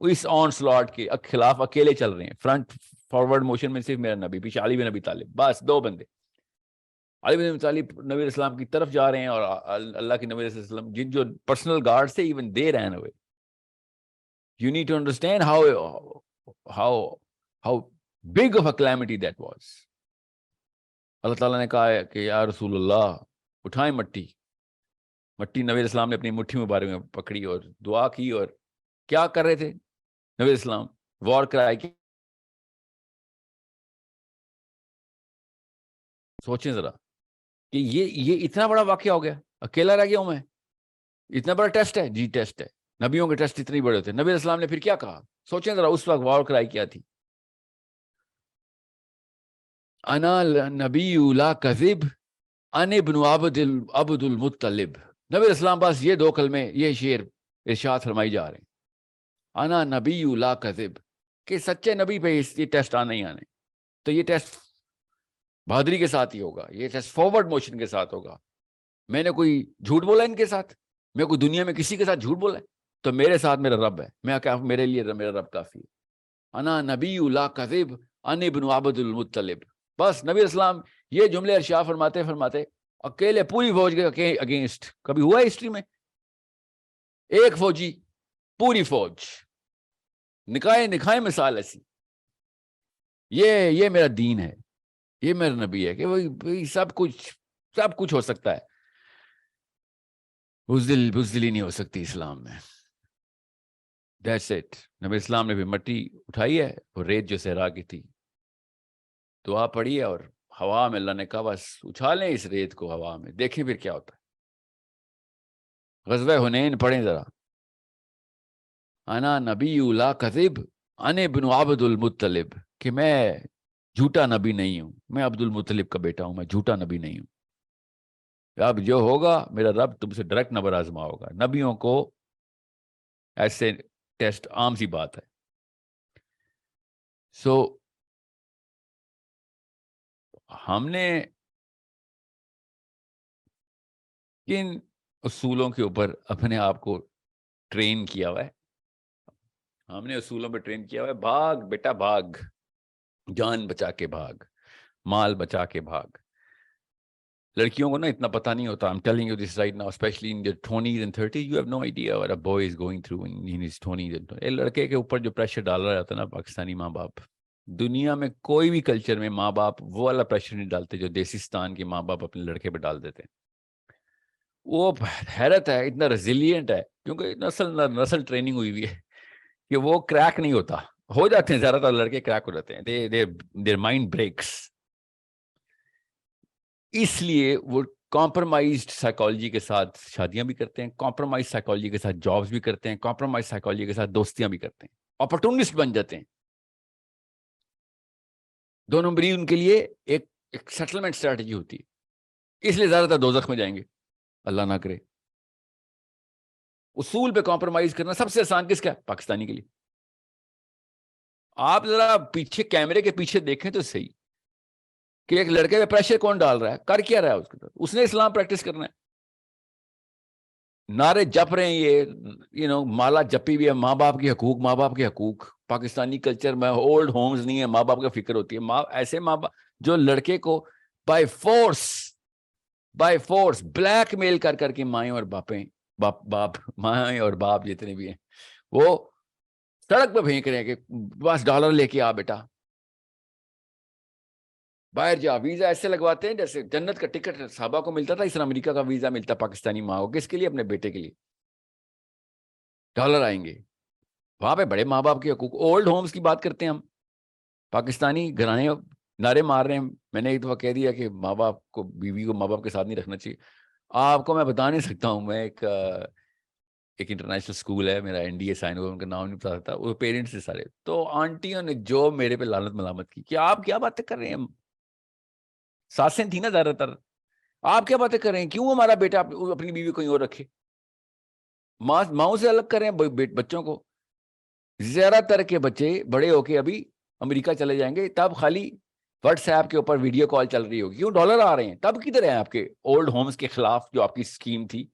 اس آن سلاٹ کے خلاف اکیلے چل رہے ہیں. فرنٹ فارورڈ موشن میں صرف میرا نبی, پیچھے علی بن ابی طالب, بس 2 بندے. علی بن ابی طالب نبی علیہ السلام کی طرف جا رہے ہیں, اور اللہ کے نبی علیہ السلام جن جو پرسنل گارڈ سے ایون دے رین ہوئے. You need to understand how big of a calamity that was. اللہ تعالیٰ نے کہا ہے کہ یا رسول اللہ اٹھائیں مٹی نبی علیہ السلام نے اپنی مٹھی مبارک میں پکڑی اور دعا کی. اور کیا کر رہے تھے نبی علیہ السلام؟ وار کرائی کی. سوچیں ذرا کہ یہ اتنا بڑا واقعہ ہو گیا, اکیلا رہ گیا ہوں میں, اتنا بڑا ٹیسٹ ہے. جی ٹیسٹ ہے, نبیوں کے ٹیسٹ اتنے بڑے ہوتے ہیں. نبی علیہ السلام نے پھر کیا کہا؟ سوچیں ذرا اس وقت وار کرائی کیا تھی. انا نبی لا کذب ان ابن عبد المطلب. نبی علیہ السلام پاس یہ 2 کلمے, یہ شعر ارشاد فرمائی جا رہے ہیں, انا نبی لا کذب, کہ سچے نبی پہ یہ ٹیسٹ آنا ہی آنے. تو یہ ٹیسٹ بہادری کے ساتھ ہی ہوگا, یہ ٹیسٹ فارورڈ موشن کے ساتھ ہوگا. میں نے کوئی جھوٹ بولا ان کے ساتھ؟ میں کوئی دنیا میں کسی کے ساتھ جھوٹ بولا ہے؟ تو میرے ساتھ میرا رب ہے, میرے لیے میرا رب کافی ہے. انا نبی لا کذب ان ابن عبد المطلب. بس نبی اسلام یہ جملے ارشاد فرماتے اکیلے پوری فوج کے اگینسٹ. کبھی ہوا ہے ہسٹری میں ایک فوجی پوری فوج؟ نکھائے مثال ایسی. یہ میرا دین ہے, یہ میرا نبی ہے کہ وہی سب کچھ ہو سکتا ہے. بزدلی نہیں ہو سکتی اسلام میں. That's it. نبی اسلام نے بھی مٹی اٹھائی ہے, اور ریت جو صحرا کی تھی, دعا پڑی ہے, اور ہوا میں اللہ نے کہا بس اچھالیں اس ریت کو ہوا میں, دیکھیں پھر کیا ہوتا ہے. غزوہ حنین پڑھیں ذرا. انا نبی لا کذب ان ابن عبد المطلب, کہ میں جھوٹا نبی نہیں ہوں, میں عبد المطلب کا بیٹا ہوں, میں جھوٹا نبی نہیں ہوں. اب جو ہوگا میرا رب تم سے ڈائریکٹ نبر آزما ہوگا. نبیوں کو ایسے ٹیسٹ عام سی بات ہے. سو ہم نے کن اصولوں کے اوپر اپنے آپ کو ٹرین کیا ہوا ہے؟ ہم نے اصولوں پہ ٹرین کیا ہوا ہے. بھاگ بیٹا بھاگ, جان بچا کے بھاگ, مال بچا کے بھاگ. لڑکیوں کو نا اتنا پتہ نہیں ہوتا. I'm telling you this right now, especially in your 20s and 30s, you have no idea what a boy is going through in his 20s and 30s. لڑکے کے اوپر جو پریشر ڈالا جاتا ہے نا پاکستانی ماں باپ, دنیا میں کوئی بھی کلچر میں ماں باپ وہ والا پریشر نہیں ڈالتے جو دیسستان کے ماں باپ اپنے لڑکے پہ ڈال دیتے ہیں. وہ حیرت ہے, اتنا ریزیلینٹ ہے, کیونکہ نسل ٹریننگ ہوئی ہے کہ وہ کریک نہیں ہوتا. ہو جاتے ہیں زیادہ تر لڑکے کریک ہو جاتے ہیں, their mind breaks. اس لیے وہ کمپرومائزڈ سائیکالوجی کے ساتھ شادیاں بھی کرتے ہیں, کمپرومائز سائیکالوجی کے ساتھ جابس بھی کرتے ہیں, کمپرومائز سائیکالوجی کے ساتھ دوستیاں بھی کرتے ہیں, اپرچونسٹ بن جاتے ہیں. 2 نمبری ان کے لیے ایک سیٹلمنٹ اسٹریٹجی ہوتی ہے, اس لیے زیادہ تر دوزخ میں جائیں گے, اللہ نہ کرے. اصول پہ کمپرومائز کرنا سب سے آسان کس کا ہے؟ پاکستانی کے لیے. آپ ذرا پیچھے کیمرے کے پیچھے دیکھیں تو صحیح کہ ایک لڑکے پہ پریشر کون ڈال رہا ہے, کر کیا رہا ہے اس کے طرف. اس نے اسلام پریکٹس کرنا ہے, نعرے جپ رہے ہیں, یہ مالا جپی بھی ہے, ماں باپ کے حقوق. پاکستانی کلچر میں اولڈ ہومز نہیں ہے, ماں باپ کا فکر ہوتی ہے. ایسے ماں باپ جو لڑکے کو بائی فورس بلیک میل کر کے مائیں اور مائیں اور باپ جتنے بھی ہیں وہ سڑک پہ پھینک رہے ہیں کہ بس ڈالر لے کے آ بیٹا, باہر جا. ویزا ایسے لگواتے ہیں جیسے جنت کا ٹکٹ صحابہ کو ملتا تھا, اس طرح امریکہ کا ویزا ملتا پاکستانی ماں کو. کس کے لیے؟ اپنے بیٹے کے لیے. ڈالر آئیں گے. وہاں پہ بڑے ماں باپ کے حقوق, اولڈ ہومز کی بات کرتے ہیں ہم. پاکستانی گھرانے نعرے مار رہے ہیں. میں نے ایک دفعہ کہہ دیا کہ ماں باپ کو, بیوی کو ماں باپ کے ساتھ نہیں رکھنا چاہیے. آپ کو میں بتا نہیں سکتا ہوں, میں ایک انٹرنیشنل اسکول ہے میرا, NDA سائن ہوا, ان کا نام نہیں پتا تھا, وہ پیرنٹس سے سارے, تو آنٹیوں نے جو میرے پہ لعنت ملامت کی کہ آپ کیا باتیں کر رہے ہیں, ساسیں تھیں نا زیادہ تر, آپ کیا باتیں کر رہے ہیں, کیوں ہمارا بیٹا اپنی بیوی کو کہیں اور رکھے, ماؤں سے الگ کر رہے ہیں بچوں کو. زیادہ تر کے بچے بڑے ہو کے ابھی امریکہ چلے جائیں گے, تب خالی واٹس ایپ کے اوپر ویڈیو کال چل رہی ہوگی, کیوں ڈالر آ رہے ہیں, تب کدھر ہیں آپ کے اولڈ ہومز کے خلاف جو آپ کی اسکیم تھی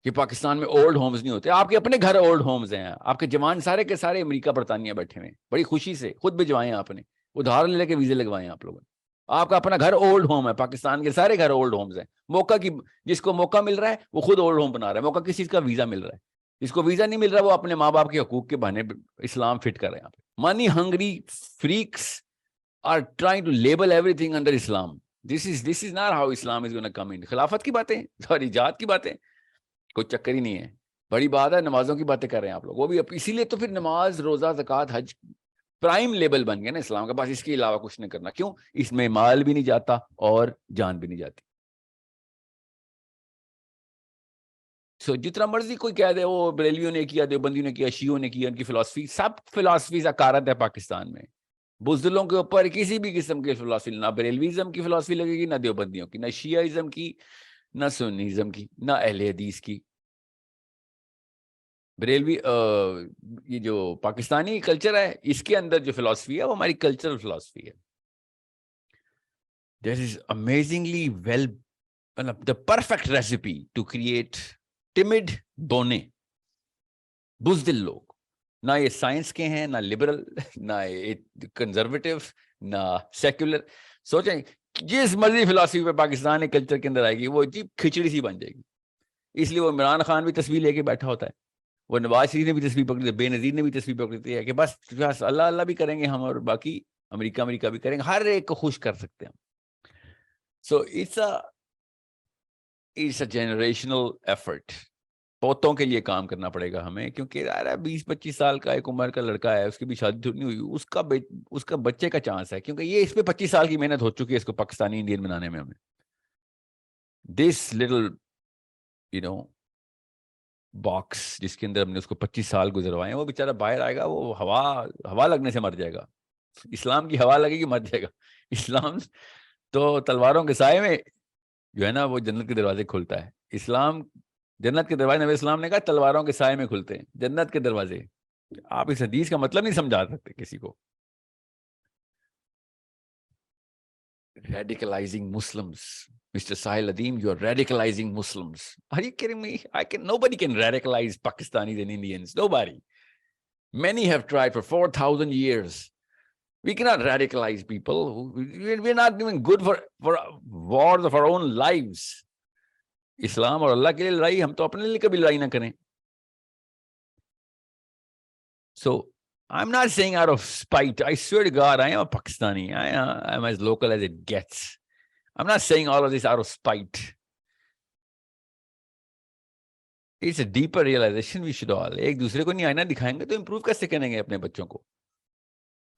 کہ پاکستان میں اولڈ ہومز نہیں ہوتے. آپ کے اپنے گھر اولڈ ہومز ہیں, آپ کے جوان سارے کے سارے امریکہ برطانیہ بیٹھے ہوئے ہیں, بڑی خوشی سے خود بھجوائے ہیں آپ نے, ادھار لے کے ویزے لگوائے ہیں آپ لوگوں نے. آپ کا اپنا گھر اولڈ ہوم ہے, پاکستان کے سارے گھر اولڈ ہومز ہیں. موقع کی جس کو موقع مل رہا ہے وہ خود اولڈ ہوم بنا رہا ہے, موقع کس چیز کا, ویزا مل رہا ہے. جس کو ویزا نہیں مل رہا وہ اپنے ماں باپ کے حقوق کے بہانے اسلام فٹ کر رہے ہیں. منی Hungary freaks are trying to label everything under Islam. This is not how Islam is going to come in. خلافت کی باتیں, سوری جہاد کی باتیں, کوئی چکر ہی نہیں ہے. بڑی بات ہے نمازوں کی باتیں کر رہے ہیں آپ لوگ, وہ بھی اسی لیے تو پھر نماز, روزہ, زکوٰۃ, حج پرائم لیبل بن گیا نا اسلام کا, بس اس کے علاوہ کچھ نہیں کرنا. کیوں؟ اس میں مال بھی نہیں جاتا اور جان بھی نہیں جاتی. سو جتنا مرضی کوئی کہہ دے وہ بریلویوں نے کیا, دیوبندیوں نے کیا, شیعوں نے کیا, ان کی فلسفی, سب فلسفی اکارت ہے پاکستان میں. بزدلوں کے اوپر کسی بھی قسم کی فلسفی, نہ بریلویزم کی فلسفی لگے گی, نہ دیوبندیوں کی, نہ شیعہ کی, نہ سنیزم کی, نہ اہل حدیث کی. بریلوی یہ جو پاکستانی کلچر ہے اس کے اندر جو فلسفی ہے وہ ہماری کلچرل فلسفی ہے. This is amazingly well, the perfect recipe to create timid boنے, بزدل لوگ. نہ یہ سائنس کے ہیں, نہ لبرل, نہ کنزرویٹو, نہ سیکولر. سوچیں جس مرضی فلسفی پہ پاکستان کے کلچر کے اندر آئے گی وہ عجیب کھچڑی سی بن جائے گی. اس لیے وہ عمران خان بھی تصویر لے کے بیٹھا ہوتا ہے, وہ نواز شریف نے بھی تصویر پکڑی, بے نظیر نے بھی تصویر پکڑی ہے کہ بس اللہ اللہ بھی کریں گے ہم, اور باقی امریکہ بھی کریں گے, ہر ایک کو خوش کر سکتے ہیں. So it's a generational effort. پوتوں کے لیے کام کرنا پڑے گا ہمیں, کیونکہ 20-25 سال کا ایک عمر کا لڑکا ہے, اس کی بھی شادی تو نہیں ہوئی, اس کا بچے کا چانس ہے, کیونکہ یہ اس پہ 25 سال کی محنت ہو چکی ہے اس کو پاکستانی انڈین بنانے میں. ہمیں دس لٹل باکس جس کے اندر ہم نے اس کو 25 سال گزروائے ہیں, وہ بیچارہ باہر آئے گا, وہ ہوا لگنے سے مر جائے گا. اسلام کی ہوا لگے گی مر جائے گا. اسلام تو تلواروں کے سائے میں جو ہے نا وہ جنت کے دروازے کھولتا ہے. اسلام جنت کے دروازے, نبی اسلام نے کہا تلواروں کے سائے میں کھلتے ہیں جنت کے دروازے. آپ اس حدیث کا مطلب نہیں سمجھا سکتے کسی کو. Radicalizing Muslims, Mr. Sahil Adeem, you are radicalizing Muslims. Are you kidding me? Nobody can radicalize Pakistanis and Indians. Nobody. Many have tried for 4,000 years. We cannot radicalize people. We're not even good for wars of our own lives. اسلام اور اللہ کے لیے لڑائی, ہم تو اپنے لیے کبھی لڑائی نہ کریں. So I'm not saying out of spite. I swear to God, I am a Pakistani. I am as local as it gets. I'm not saying all of this out of spite. It's a deeper realization we should all. ایک دوسرے کو نہیں آئینہ دکھائیں گے تو improve کیسے کریں گے اپنے بچوں کو.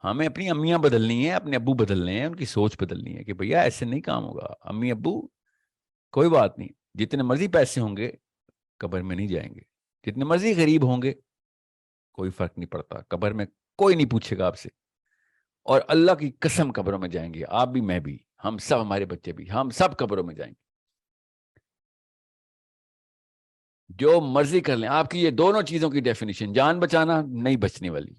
ہمیں اپنی امیاں بدلنی ہے, اپنے ابو بدلنے ہیں, ان کی سوچ بدلنی ہے کہ بھیا ایسے نہیں کام ہوگا. امی ابو کوئی بات نہیں, جتنے مرضی پیسے ہوں گے قبر میں نہیں جائیں گے, جتنے مرضی غریب ہوں گے کوئی فرق نہیں پڑتا, قبر میں کوئی نہیں پوچھے گا آپ سے. اور اللہ کی قسم قبروں میں جائیں گے, آپ بھی, میں بھی, ہم سب, ہمارے بچے بھی, ہم سب قبروں میں جائیں گے. جو مرضی کر لیں. آپ کی یہ دونوں چیزوں کی ڈیفینیشن, جان بچانا نہیں بچنے والی,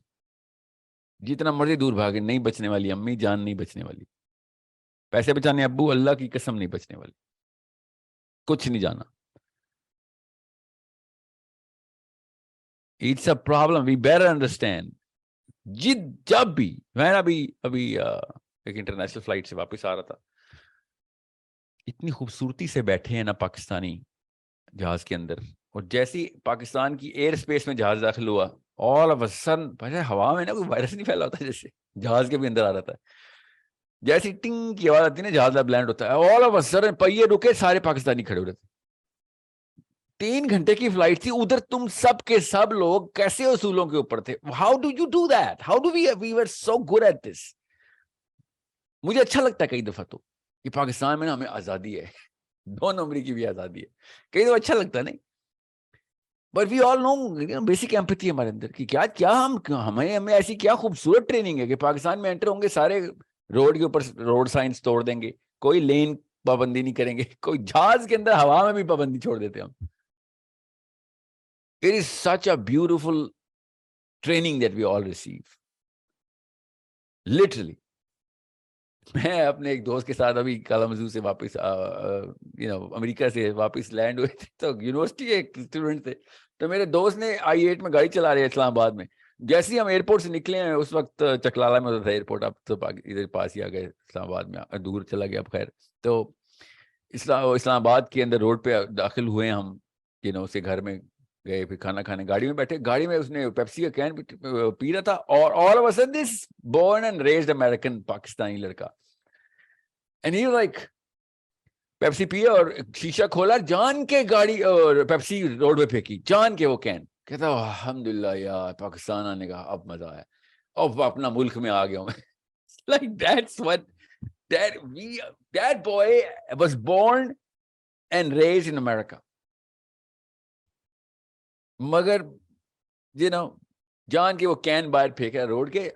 جتنا مرضی دور بھاگے نہیں بچنے والی امی, جان نہیں بچنے والی. پیسے بچانے ابو, اللہ کی قسم نہیں بچنے والی, کچھ نہیں جانا. It's a problem. We better understand. جب بھی میں ابھی ایک انٹرنیشنل فلائٹ سے واپس آ رہا تھا, اتنی خوبصورتی سے بیٹھے ہیں نا پاکستانی جہاز کے اندر, اور جیسی پاکستان کی ایئر اسپیس میں جہاز داخل ہوا, آل آف اے سڈن ہوا میں نا کوئی وائرس نہیں پھیلا ہوتا جیسے جہاز کے بھی اندر آ رہا تھا, جیسی ٹنگ کی آواز آتی ہے نا جہاز جب لینڈ ہوتا ہے, آل آف اے سڈن پہیے رکے, سارے پاکستانی کھڑے ہو رہے تھے. 3 گھنٹے کی فلائٹ تھی ادھر, تم سب کے سب لوگ کیسے اصولوں کے اوپر تھے. How do you do that? How do we were so good at this? مجھے اچھا لگتا ہے کئی دفعہ تو کہ پاکستان میں نا ہمیں آزادی ہے, 2 نمبری کی بھی آزادی ہے, کئی دفعہ اچھا لگتا ہے نہیں. But we all know basic empathy ہمارے اندر کہ کیا ہمیں ایسی کیا خوبصورت ٹریننگ ہے کہ پاکستان میں انٹر ہوں گے سارے روڈ کے اوپر روڈ سائنس توڑ دیں گے, کوئی لین پابندی نہیں کریں گے, کوئی جہاز کے اندر ہوا میں بھی پابندی چھوڑ دیتے ہم. It is such a beautiful training that we all receive. Literally. میں اپنے ایک دوست کے ساتھ ابھی کالامزو سے واپس امریکہ سے واپس لینڈ ہوئے تھے, تو یونیورسٹی کے اسٹوڈنٹ تھے, تو میرے دوست نے I-8 میں گاڑی چلا رہے ہیں اسلام آباد میں. جیسے ہی ہم ایئرپورٹ سے نکلے ہیں, اس وقت چکلالہ میں ہوتا تھا ایئرپورٹ, اب تو ادھر پاس ہی آ گئے اسلام آباد میں, دور چلا گیا اب خیر. تو اسلام آباد کے اندر روڈ پہ داخل ہوئے ہم, اس کے گھر میں گئے, پھر کھانا کھانے گاڑی میں بیٹھے, گاڑی میں اس نے پیپسی کا کین پی رہا تھا, اور all of a sudden this born and raised American Pakistani لڑکا, and he was like Pepsi پیا اور شیشہ کھولا, جان کے گاڑی اور پیپسی روڈ پہ پھینکی, جان کے وہ کین, کہتا الحمدللہ یار پاکستان آنے کا اب مزہ آیا, اب اپنا ملک میں آ گیا ہوں. Like that's what that boy was born and raised in America. مگر جان کے وہ کین باہر پھینکا روڈ کے,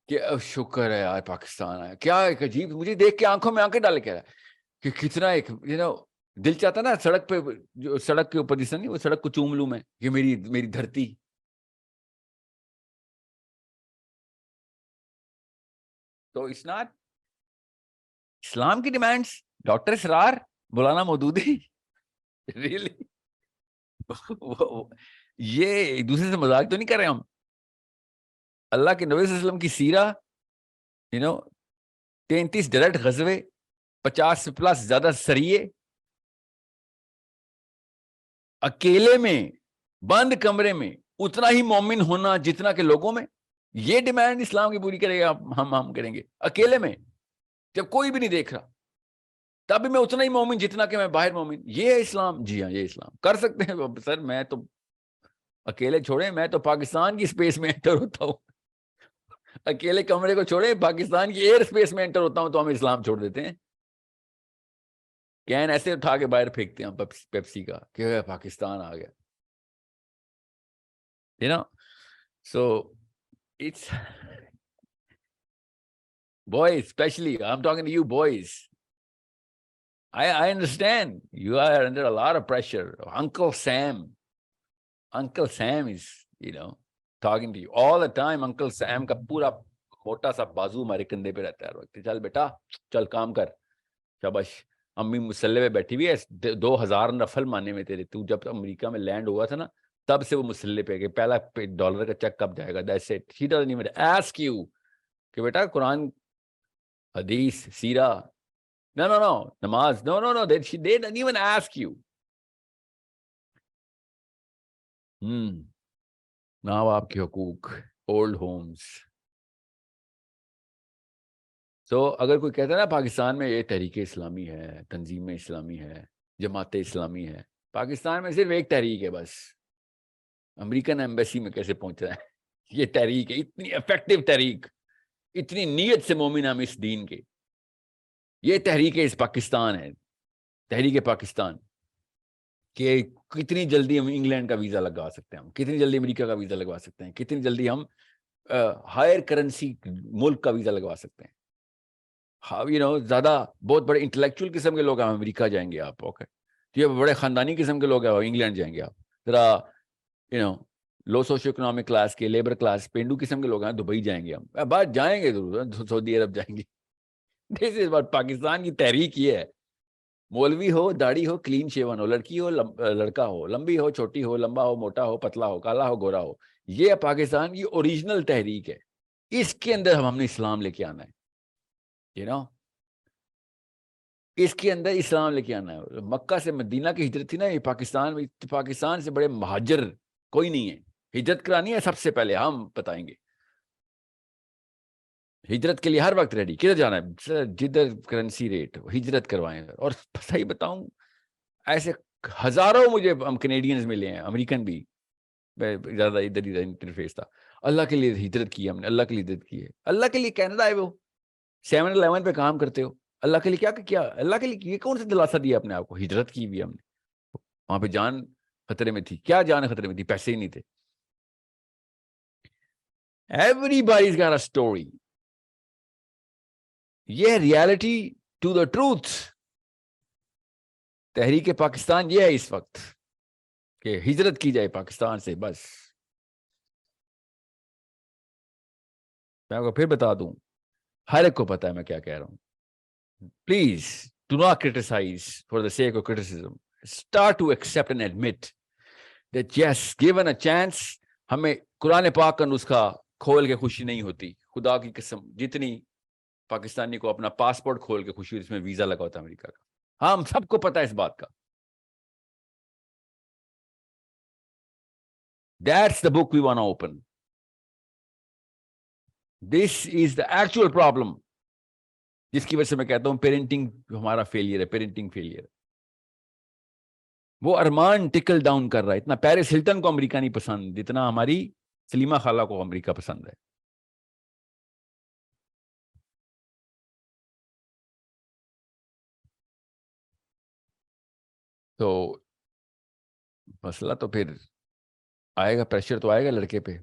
کہ شکر ہے یار پاکستان آیا. کیا ایک عجیب, مجھے دیکھ کے آنکھوں میں آنکھیں ڈال کے رہا کہ کتنا ایک دل چاہتا نا سڑک پہ, جو سڑک کے اوپر جیسا نہیں, وہ سڑک کو چوم لوں میں, کہ میری دھرتی. تو اٹس ناٹ اسلام کی ڈیمانڈس, ڈاکٹر اسرار, مولانا مودودی, ریئلی یہ ایک دوسرے سے مذاق تو نہیں کر رہے ہم. اللہ کے نبی صلی اللہ علیہ وسلم کی سیرہ, 33 ڈائریکٹ غزوے, 50 سے پلس زیادہ سریے, اکیلے میں بند کمرے میں اتنا ہی مومن ہونا جتنا کہ لوگوں میں. یہ ڈیمانڈ اسلام کی پوری کرے گا, ہم کریں گے اکیلے میں, جب کوئی بھی نہیں دیکھ رہا, تب بھی میں اتنا ہی مومن جتنا کہ میں باہر مومن. یہ ہے اسلام. جی ہاں, یہ اسلام. کر سکتے ہیں سر, میں تو اکیلے چھوڑیں, میں تو پاکستان کی اسپیس میں انٹر ہوتا ہوں, اکیلے کمرے کو چھوڑے, پاکستان کی ایئر اسپیس میں انٹر ہوتا ہوں, تو ہم اسلام چھوڑ دیتے ہیں. کین ایسے اٹھا کے باہر پھینکتے ہیں پیپسی کا کہ پاکستان آ گیا. So it's boys, especially I'm talking to you boys. I understand you are under a lot of pressure. Uncle Sam is talking to you all the time. Uncle Sam کا پورا موٹا سا بازو ہمارے کندھے پہ رہتا ہے ہر وقت. چل بیٹا, چل کام کر, شاباش. امی مسلح پہ بیٹھی ہوئی ہے, 2000 نفل مانے میں تیرے. تو جب امریکہ میں لینڈ ہوا تھا نا, تب سے وہ مسلح پہ کہ پہلا $1 کا چیک کب جائے گا. That's it. She doesn't even ask you کہ بیٹا قرآن, حدیث, سیرہ, no, نماز, no, they didn't even ask you. ماں باپ کے حقوق, اولڈ ہومز. تو اگر کوئی کہتا ہے نا پاکستان میں یہ تحریک اسلامی ہے, تنظیم اسلامی ہے, جماعت اسلامی ہے, پاکستان میں صرف ایک تحریک ہے بس. امریکن ایمبیسی میں کیسے پہنچ رہا ہے یہ تحریک ہے, اتنی افیکٹو تحریک, اتنی نیت سے مومن ہم اس دین کے. یہ تحریک اس پاکستان ہے, تحریک پاکستان, کہ کتنی جلدی ہم انگلینڈ کا ویزا لگوا سکتے ہیں, ہم کتنی جلدی امریکہ کا ویزا لگوا سکتے ہیں, کتنی جلدی ہم ہائر کرنسی ملک کا ویزا لگوا سکتے ہیں. زیادہ بہت بڑے انٹلیکچوئل قسم کے لوگ ہیں, امریکہ جائیں گے آپ, اوکے. تو یہ بڑے خاندانی قسم کے لوگ ہیں, انگلینڈ جائیں گے آپ. ذرا لو سوشو اکنامک کلاس کے, لیبر کلاس, پینڈو قسم کے لوگ ہیں, دبئی جائیں گے ہم, بعد جائیں گے ضرور, سعودی عرب جائیں گے. دس از واٹ پاکستان کی تحریک یہ ہے. مولوی ہو, داڑھی ہو, کلین شیون ہو, لڑکی ہو, لڑکا ہو, لمبی ہو, چھوٹی ہو, لمبا ہو, موٹا ہو, پتلا ہو, کالا ہو, گورا ہو, یہ پاکستان کی اوریجنل تحریک ہے. اس کے اندر ہم نے اسلام لے کے آنا ہے. اس کے اندر اسلام لے کے آنا ہے. مکہ سے مدینہ کی ہجرت تھی نا, یہ پاکستان سے بڑے مہاجر کوئی نہیں ہے. ہجرت کرانی ہے سب سے پہلے, ہم بتائیں گے. ہجرت کے لیے ہر وقت ریڈی. کدھر جانا ہے, جدھر کرنسی ریٹ, ہجرت کروائیں. اور صحیح بتاؤں, ایسے ہزاروں مجھے ہم کینیڈینز ملے ہیں, امریکن بھی, زیادہ ادھر انٹرفیس تھا. اللہ کے لیے ہجرت کی ہم نے, اللہ کے لیے ہجرت کی ہے, اللہ کے لیے. کینیڈا ہے وہ 7-11 پہ کام کرتے ہو اللہ کے لیے. کیا اللہ کے لیے یہ کون سا دلاسا دیا اپنے آپ کو؟ ہجرت کی ہوئی ہم نے, وہاں پہ جان خطرے میں تھی. کیا جان خطرے میں تھی؟ پیسے ہی نہیں تھے. Everybody's got a story. یہ ریالٹی ٹو دا ٹروتھ. تحریک پاکستان یہ ہے اس وقت کہ ہجرت کی جائے پاکستان سے. بس میں آپ کو پھر بتا دوں, ہر ایک کو پتا ہے میں کیا کہہ رہا ہوں. Please do not criticize for the sake of criticism. Start to accept and admit that yes, given a chance, ہمیں قرآن پاک کا نسخہ کھول کے خوشی نہیں ہوتی. خدا کی قسم, جتنی پاکستانی کو اپنا پاسپورٹ کھول کے خوشی ہوتی, اس میں ویزا لگا ہوتا ہے امریکہ کا. ہم سب کو پتا ہے اس بات کا. That's the book we want to open. This is the actual problem. جس کی وجہ سے میں کہتا ہوں پیرنٹنگ ہمارا فیلئر ہے, پیرنٹنگ فیلئر. وہ ارمان ٹکل ڈاؤن کر رہا ہے. اتنا پیرس ہلٹن کو امریکہ نہیں پسند جتنا ہماری سلیمہ خالہ کو امریکہ پسند ہے. تو مسئلہ تو پھر آئے گا, پریشر تو آئے گا لڑکے پہ.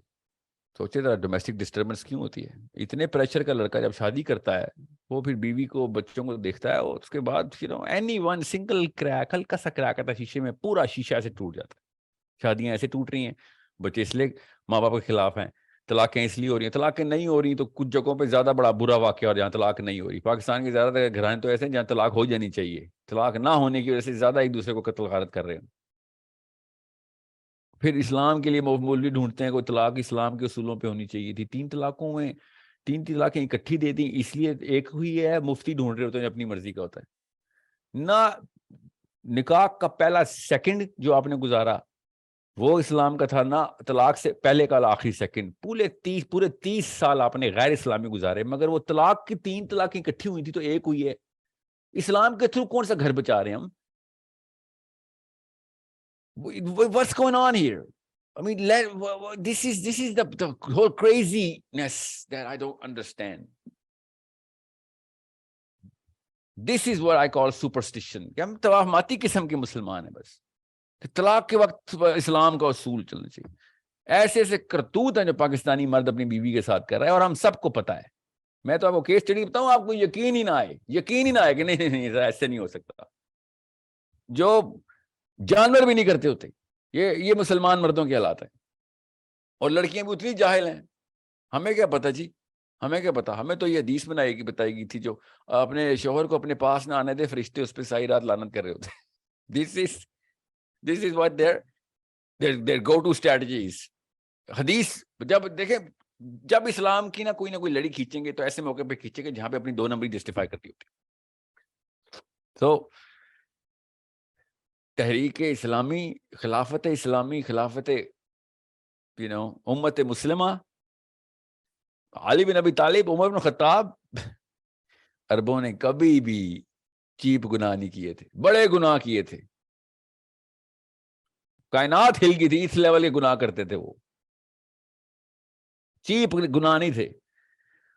سوچے ذرا ڈومیسٹک ڈسٹربنس کیوں ہوتی ہے؟ اتنے پریشر کا لڑکا جب شادی کرتا ہے, وہ پھر بیوی کو بچوں کو دیکھتا ہے, اور اس کے بعد اینی ون سنگل کریک, ہلکا سا کریک آتا ہے شیشے میں, پورا شیشہ ایسے ٹوٹ جاتا ہے. شادیاں ایسے ٹوٹ رہی ہیں, بچے اس لیے ماں باپ کے خلاف ہیں. طلاقیں اس لیے ہو رہی ہیں. طلاقیں نہیں ہو رہی تو کچھ جگہوں پہ زیادہ بڑا برا واقعہ اور جہاں طلاق نہیں ہو رہی. پاکستان کے زیادہ تر گھرانے تو ایسے ہیں جہاں طلاق ہو جانی چاہیے, طلاق نہ ہونے کی وجہ سے زیادہ ایک دوسرے کو قتل غارت کر رہے ہیں. پھر اسلام کے لیے مولوی ڈھونڈتے ہیں کوئی طلاق اسلام کے اصولوں پہ ہونی چاہیے تھی. 3 طلاقوں میں 3 طلاقیں اکٹھی دے دیں, اس لیے ایک ہوئی ہے. مفتی ڈھونڈ رہے ہوتے ہیں, اپنی مرضی کا ہوتا ہے. نہ نکاح کا پہلا سیکنڈ جو آپ نے گزارا وہ اسلام کا تھا, نہ طلاق سے پہلے کا آخری سیکنڈ. پورے 30 سال آپ نے غیر اسلامی گزارے, مگر وہ طلاق کی 3 طلاقیں اکٹھی ہوئی تھی تو ایک ہوئی ہے. اسلام کے تھرو کون سا گھر بچا رہے ہیں ہم؟ What's going on here? I mean, this is the whole craziness that I don't understand. This is what I call superstition. کہ ہم توہماتی قسم کے مسلمان ہیں. بس طلاق کے وقت اسلام کا اصول چلنا چاہیے. ایسے ایسے کرتوت ہیں جو پاکستانی مرد اپنی بیوی کے ساتھ کر رہا ہے, اور ہم سب کو پتا ہے. میں تو آپ کو کیس اسٹڈی بتاؤں, آپ کو یقین ہی نہ آئے کہ نہیں ایسے نہیں ہو سکتا. جو جانور بھی نہیں کرتے ہوتے, یہ مسلمان مردوں کے حالات ہیں. اور لڑکیاں بھی اتنی جاہل ہیں. ہمیں کیا پتا جی, ہمیں کیا پتا. ہمیں تو یہ حدیث بتائی گئی تھی, جو اپنے شوہر کو اپنے پاس نہ آنے دے, فرشتے اس پہ ساری رات لعنت کر رہے ہوتے. This is what their go-to strategies. حدیث جب دیکھیں, جب اسلام کی نہ کوئی لڑی کھینچیں گے تو ایسے موقع پہ کھینچیں گے جہاں پہ اپنی 2 نمبری جسٹیفائی کرتی ہوتی. تو تحریک اسلامی, خلافت اسلامی, خلافت امت مسلمہ, علی بن ابی طالب, عمر بن خطاب, عربوں نے کبھی بھی چیپ گناہ نہیں کیے تھے, بڑے گناہ کیے تھے. کائنات ہل گئی تھی, اس لیول کے گناہ کرتے تھے. وہ چیپ گناہ نہیں تھے.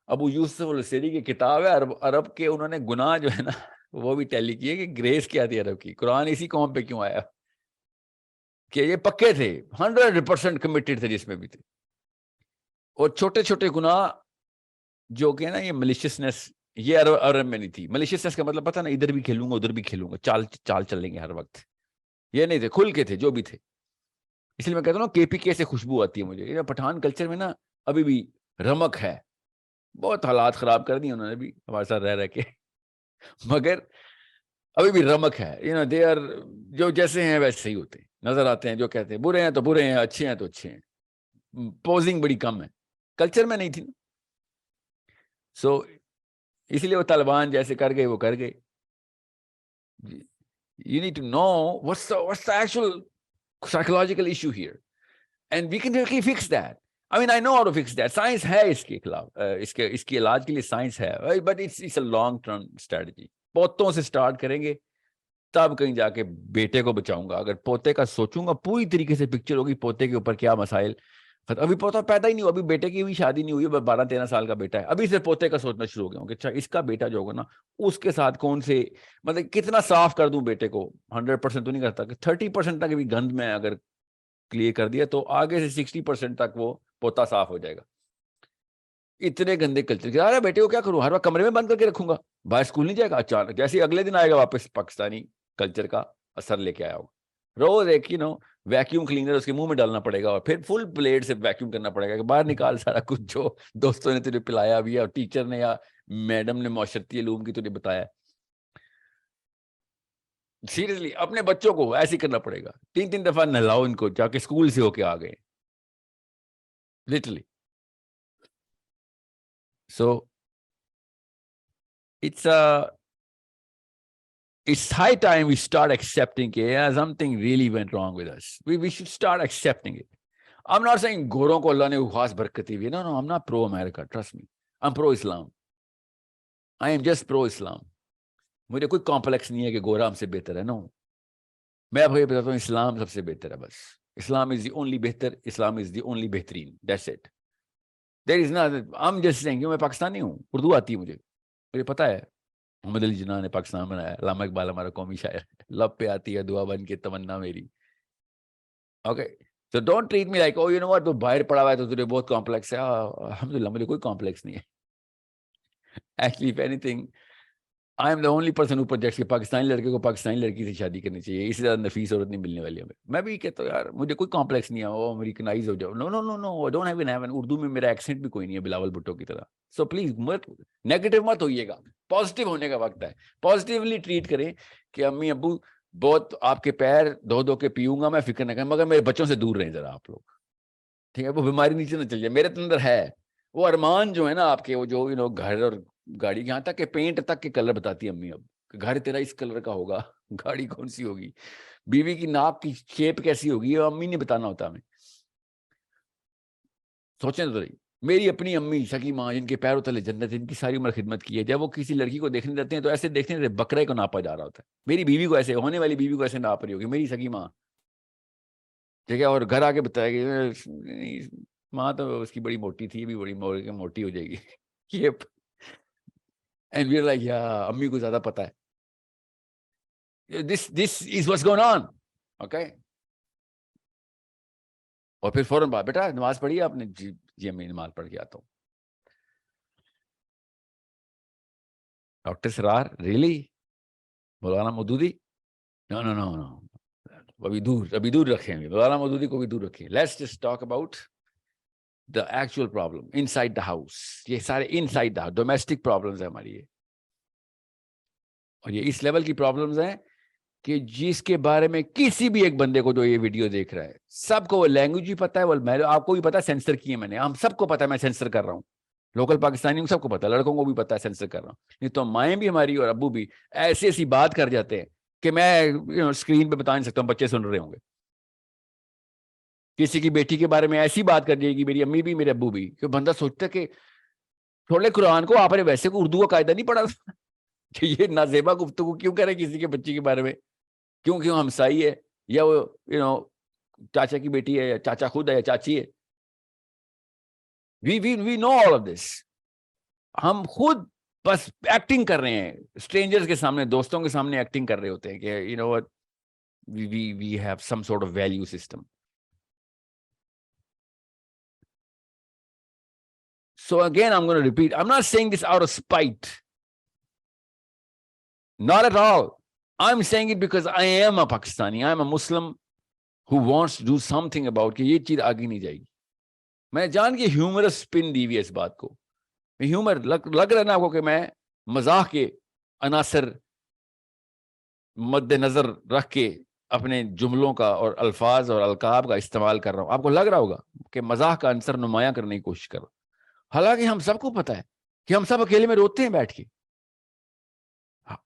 ابو یوسف السیری کی کتاب ہے عرب کے, انہوں نے گناہ جو ہے نا وہ بھی ٹیلی کیے کہ گریس کیا تھی عرب کی. قرآن اسی قوم پہ کیوں آیا کہ یہ پکے تھے, 100% کمیٹڈ تھے جس میں بھی تھے. اور چھوٹے چھوٹے گناہ جو کہ نا, یہ ملیشیسنس, یہ عرب میں نہیں تھی. ملیشیسنس کا مطلب پتہ نا, ادھر بھی کھیلوں گا ادھر بھی کھیلوں گا, چال چلیں گے ہر وقت. یہ نہیں تھے, کھل کے تھے جو بھی تھے. اس لیے میں کہتا ہوں کے پی کے سے خوشبو آتی ہے مجھے. پٹھان کلچر میں نا ابھی بھی رمک ہے. بہت حالات خراب کر دی انہوں نے بھی ہمارے ساتھ رہ کے, مگر ابھی بھی رمک ہے. دے آر, جو جیسے ہیں ویسے ہی ہوتے ہیں, نظر آتے ہیں. جو کہتے ہیں برے ہیں تو برے ہیں, اچھے ہیں تو اچھے ہیں. پوزنگ بڑی کم ہے, کلچر میں نہیں تھی. سو اس لیے وہ طالبان جیسے کر گئے وہ کر گئے. You need to know what's the actual psychological issue here, and we can really fix that. I mean, I know how to fix that. Science ہے اس کے خلاف, اس کے علاج کے لیے سائنس ہے, but it's a long term strategy. پوتوں سے start کریں گے تب کہیں جا کے بیٹے کو بچاؤں گا. اگر پوتے کا سوچوں گا پوری طریقے سے پکچر ہوگی پوتے کے اوپر کیا مسائل ابھی پوتا پیدا ہی نہیں ہوا, ابھی بیٹے کی بھی شادی نہیں ہوئی, 12-13 سال کا بیٹا ہے, ابھی سے پوتے کا سوچنا شروع ہو گیا ہوں کہ اچھا اس کا بیٹا جو ہوگا نا اس کے ساتھ کون سے, مطلب کتنا صاف کر دوں بیٹے کو. 100% تو نہیں کرتا, کہ 30% تک بھی گند میں اگر کلیئر کر دیا تو آگے سے 60% تک وہ پوتا صاف ہو جائے گا. اتنے گندے کلچر کے, ارے بیٹے کو کیا کروں, ہر وقت کمرے میں بند کر کے رکھوں گا, باہر اسکول نہیں جائے گا. اچانک جیسے اگلے دن آئے گا واپس پاکستانی کلچر کا اثر لے کے آیا ہوگا. روز ایک ویکیوم کلینر اس کے منہ میں ڈالنا پڑے گا, اور پھر فل پلیٹ سے ویکیوم کرنا پڑے گا کہ باہر نکال سارا کچھ جو دوستوں نے تجھے پلایا بھی ہے, اور ٹیچر نے یا میڈم نے معاشرتی علوم کی تجھے بتایا. سیریسلی اپنے بچوں کو ایسے ہی کرنا پڑے گا, 3 دفعہ نہلاؤ ان کو, جا کے اسکول سے ہو کے آ گئے literally. So it's high time we start accepting that something really went wrong with us. We should start accepting it. I'm not saying گوروں کو اللہ نے خاص برکت دی. No, I'm not pro America. Trust me. I'm pro Islam. I am just pro Islam. مجھے کوئی complex نہیں ہے کہ گورا ہم سے بہتر ہے. No. میں آپ کو یہ بتاتا ہوں, اسلام سب سے بہتر ہے. بس اسلام is the only بہتر, اسلام is the only بہترین. That's it. There is not, I'm just saying, میں پاکستانی ہوں, اردو آتی ہے مجھے پتا ہے. محمد علی جناح نے پاکستان بنایا, علامہ اقبال ہمارا قومی شاعر, لب پہ آتی ہے دعا بن کے تمنا میری. Okay, so don't treat me like, oh you know what, تو باہر پڑا ہوا ہے تو تجھے بہت کمپلیکس ہے. الحمدللہ مجھے کوئی کمپلیکس نہیں ہے. Actually if anything, I am the only person who projects کہ پاکستانی لڑکے کو پاکستانی لڑکی سے شادی کرنی چاہیے, اس سے زیادہ نفیس عورت نہیں ملنے والی ہمیں. میں بھی کہتا ہوں یار مجھے کوئی کمپلیکس نہیں ہے, وہ امریکنائز ہو جاؤ. نو نو نو نو, I don't have an Urdu میں میرا ایکسنٹ بھی کوئی نہیں ہے بلاول بھٹو کی طرح. سو پلیز مت نیگیٹو مت ہوئیے گا, پازیٹیو ہونے کا وقت ہے. پازیٹیولی ٹریٹ کریں کہ امی ابو بہت آپ کے پیر دھو کے پیوں گا میں, فکر نہ کریں, مگر میرے بچوں سے دور رہیں ذرا آپ لوگ, ٹھیک ہے. وہ بیماری نیچے نہ چل جائے. میرے اندر ہے وہ ارمان جو ہے نا آپ کے, وہ جو گھر اور گاڑی, یہاں تک کہ پینٹ تک کے کلر بتاتی ہے امی اب, گھر تیرا اس کلر کا ہوگا, گاڑی کون سی ہوگی, بیوی کی ناک کی شیپ کیسی ہوگی, یہ امی نے بتانا ہوتا ہمیں. سوچیں تو رہی, میری اپنی امی سکی ماں جن کے پیروں تلے جنت, ان کی ساری عمر خدمت کی ہے, جب وہ کسی لڑکی کو دیکھنے جاتے ہیں تو ایسے دیکھنے جیسے بکرے کو ناپا جا رہا ہوتا ہے. میری بیوی کو ایسے, ہونے والی بیوی کو ایسے ناپ رہی ہوگی میری سکی ماں, ٹھیک ہے. اور گھر آ کے بتایا کہ ماں تو اس کی بڑی موٹی تھی, بھی بڑی موٹی ہو جائے گی. یہ اینڈ وی آر لائک یا امی کو زیادہ پتا ہے. This is what's going on. Okay. اور پھر فوراً بات, بیٹا نماز پڑھی آپ نے؟ جی امی نماز پڑھ کے آتا ہوں. ڈاکٹر سرار ریئلی, مولانا مودودی, نو نو نو نو, ابھی دور رکھیں گے, مولانا مودودی کو بھی دور رکھیں. Let's just talk about the actual problem in side the house. یہ سارے ان سائڈ دا ڈومیسٹک پرابلمس ہیں ہماری, یہ اور یہ اس لیول کی پرابلمس ہیں کہ جس کے بارے میں کسی بھی ایک بندے کو جو یہ ویڈیو دیکھ رہا ہے, سب کو وہ لینگویج بھی پتا ہے, وہ آپ کو بھی پتا ہے سینسر کی ہے میں نے, ہم سب کو پتا ہے میں سینسر کر رہا ہوں, لوکل پاکستانی سب کو پتا ہے, لڑکوں کو بھی پتا ہے سینسر کر رہا ہوں. نہیں تو مائیں بھی ہماری اور ابو بھی ایسی ایسی بات کر جاتے ہیں کہ میں اسکرین پہ بتا نہیں سکتا ہوں, بچے سن رہے ہوں گے. کسی کی بیٹی کے بارے میں ایسی بات کر جائے گی میری امی بھی میرے ابو بھی, کہ بندہ سوچتا ہے کہ تھوڑے قرآن کو آپ نے ویسے کو اردو کا قاعدہ نہیں پڑھا کہ یہ نازیبا گفتگو کیوں کرے کسی کے بچی کے بارے میں, کیوں ہمسائی ہے, یا وہ چاچا کی بیٹی ہے, یا چاچا خود ہے, یا چاچی ہے. we know all of this. ہم خود بس ایکٹنگ کر رہے ہیں اسٹرینجرز کے سامنے, دوستوں کے سامنے ایکٹنگ کر رہے ہوتے ہیں کہ you know what, we have some sort of value system. So again I'm going to repeat, I'm not saying this out of spite, not at all. I'm saying it because I am a Pakistani, I am a Muslim who wants to do something about کہ یہ چیز آگے نہیں جائے گی. میں جان کے humorous سپن دی ہوئی ہے اس بات کو, ہیومر لگ رہا ہے نا آپ کو کہ میں مزاح کے عناصر مد نظر رکھ کے اپنے جملوں کا اور الفاظ اور القاب کا استعمال کر رہا ہوں. آپ کو لگ رہا ہوگا کہ مزاح کا عنصر نمایاں کرنے کی کوشش کر رہا ہوں, حالانکہ ہم سب کو پتا ہے کہ ہم سب اکیلے میں روتے ہیں بیٹھ کے.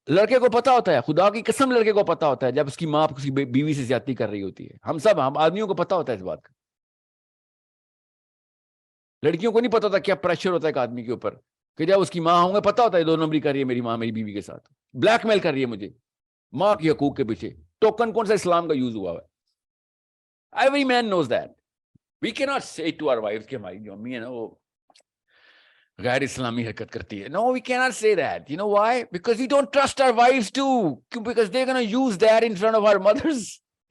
لڑکے کو پتا ہوتا ہے, خدا کی قسم لڑکے کو پتا ہوتا ہے جب اس کی ماں اس کی بیوی سے زیادتی کر رہی ہوتی ہے. ہم آدمیوں کو پتا ہوتا ہے اس بات کا. لڑکیوں کو نہیں پتا ہوتا کیا پریشر ہوتا ہے ایک آدمی کے اوپر, کہ جب اس کی ماں ہوں گے پتا ہوتا ہے 2 نمبری کر رہی ہے میری ماں میری بیوی کے ساتھ, بلیک میل کر رہی ہے مجھے ماں کی حقوق کے پیچھے. ٹوکن کون سا اسلام کا یوز ہوا ہے, every man knows that. We cannot say to our wives کہ ہماری جو امی ہے نا وہ غیر اسلامی حرکت کرتی ہے. No, we cannot say that. You know why? Because we don't trust our wives too. Because they're going to use that in front of our mothers.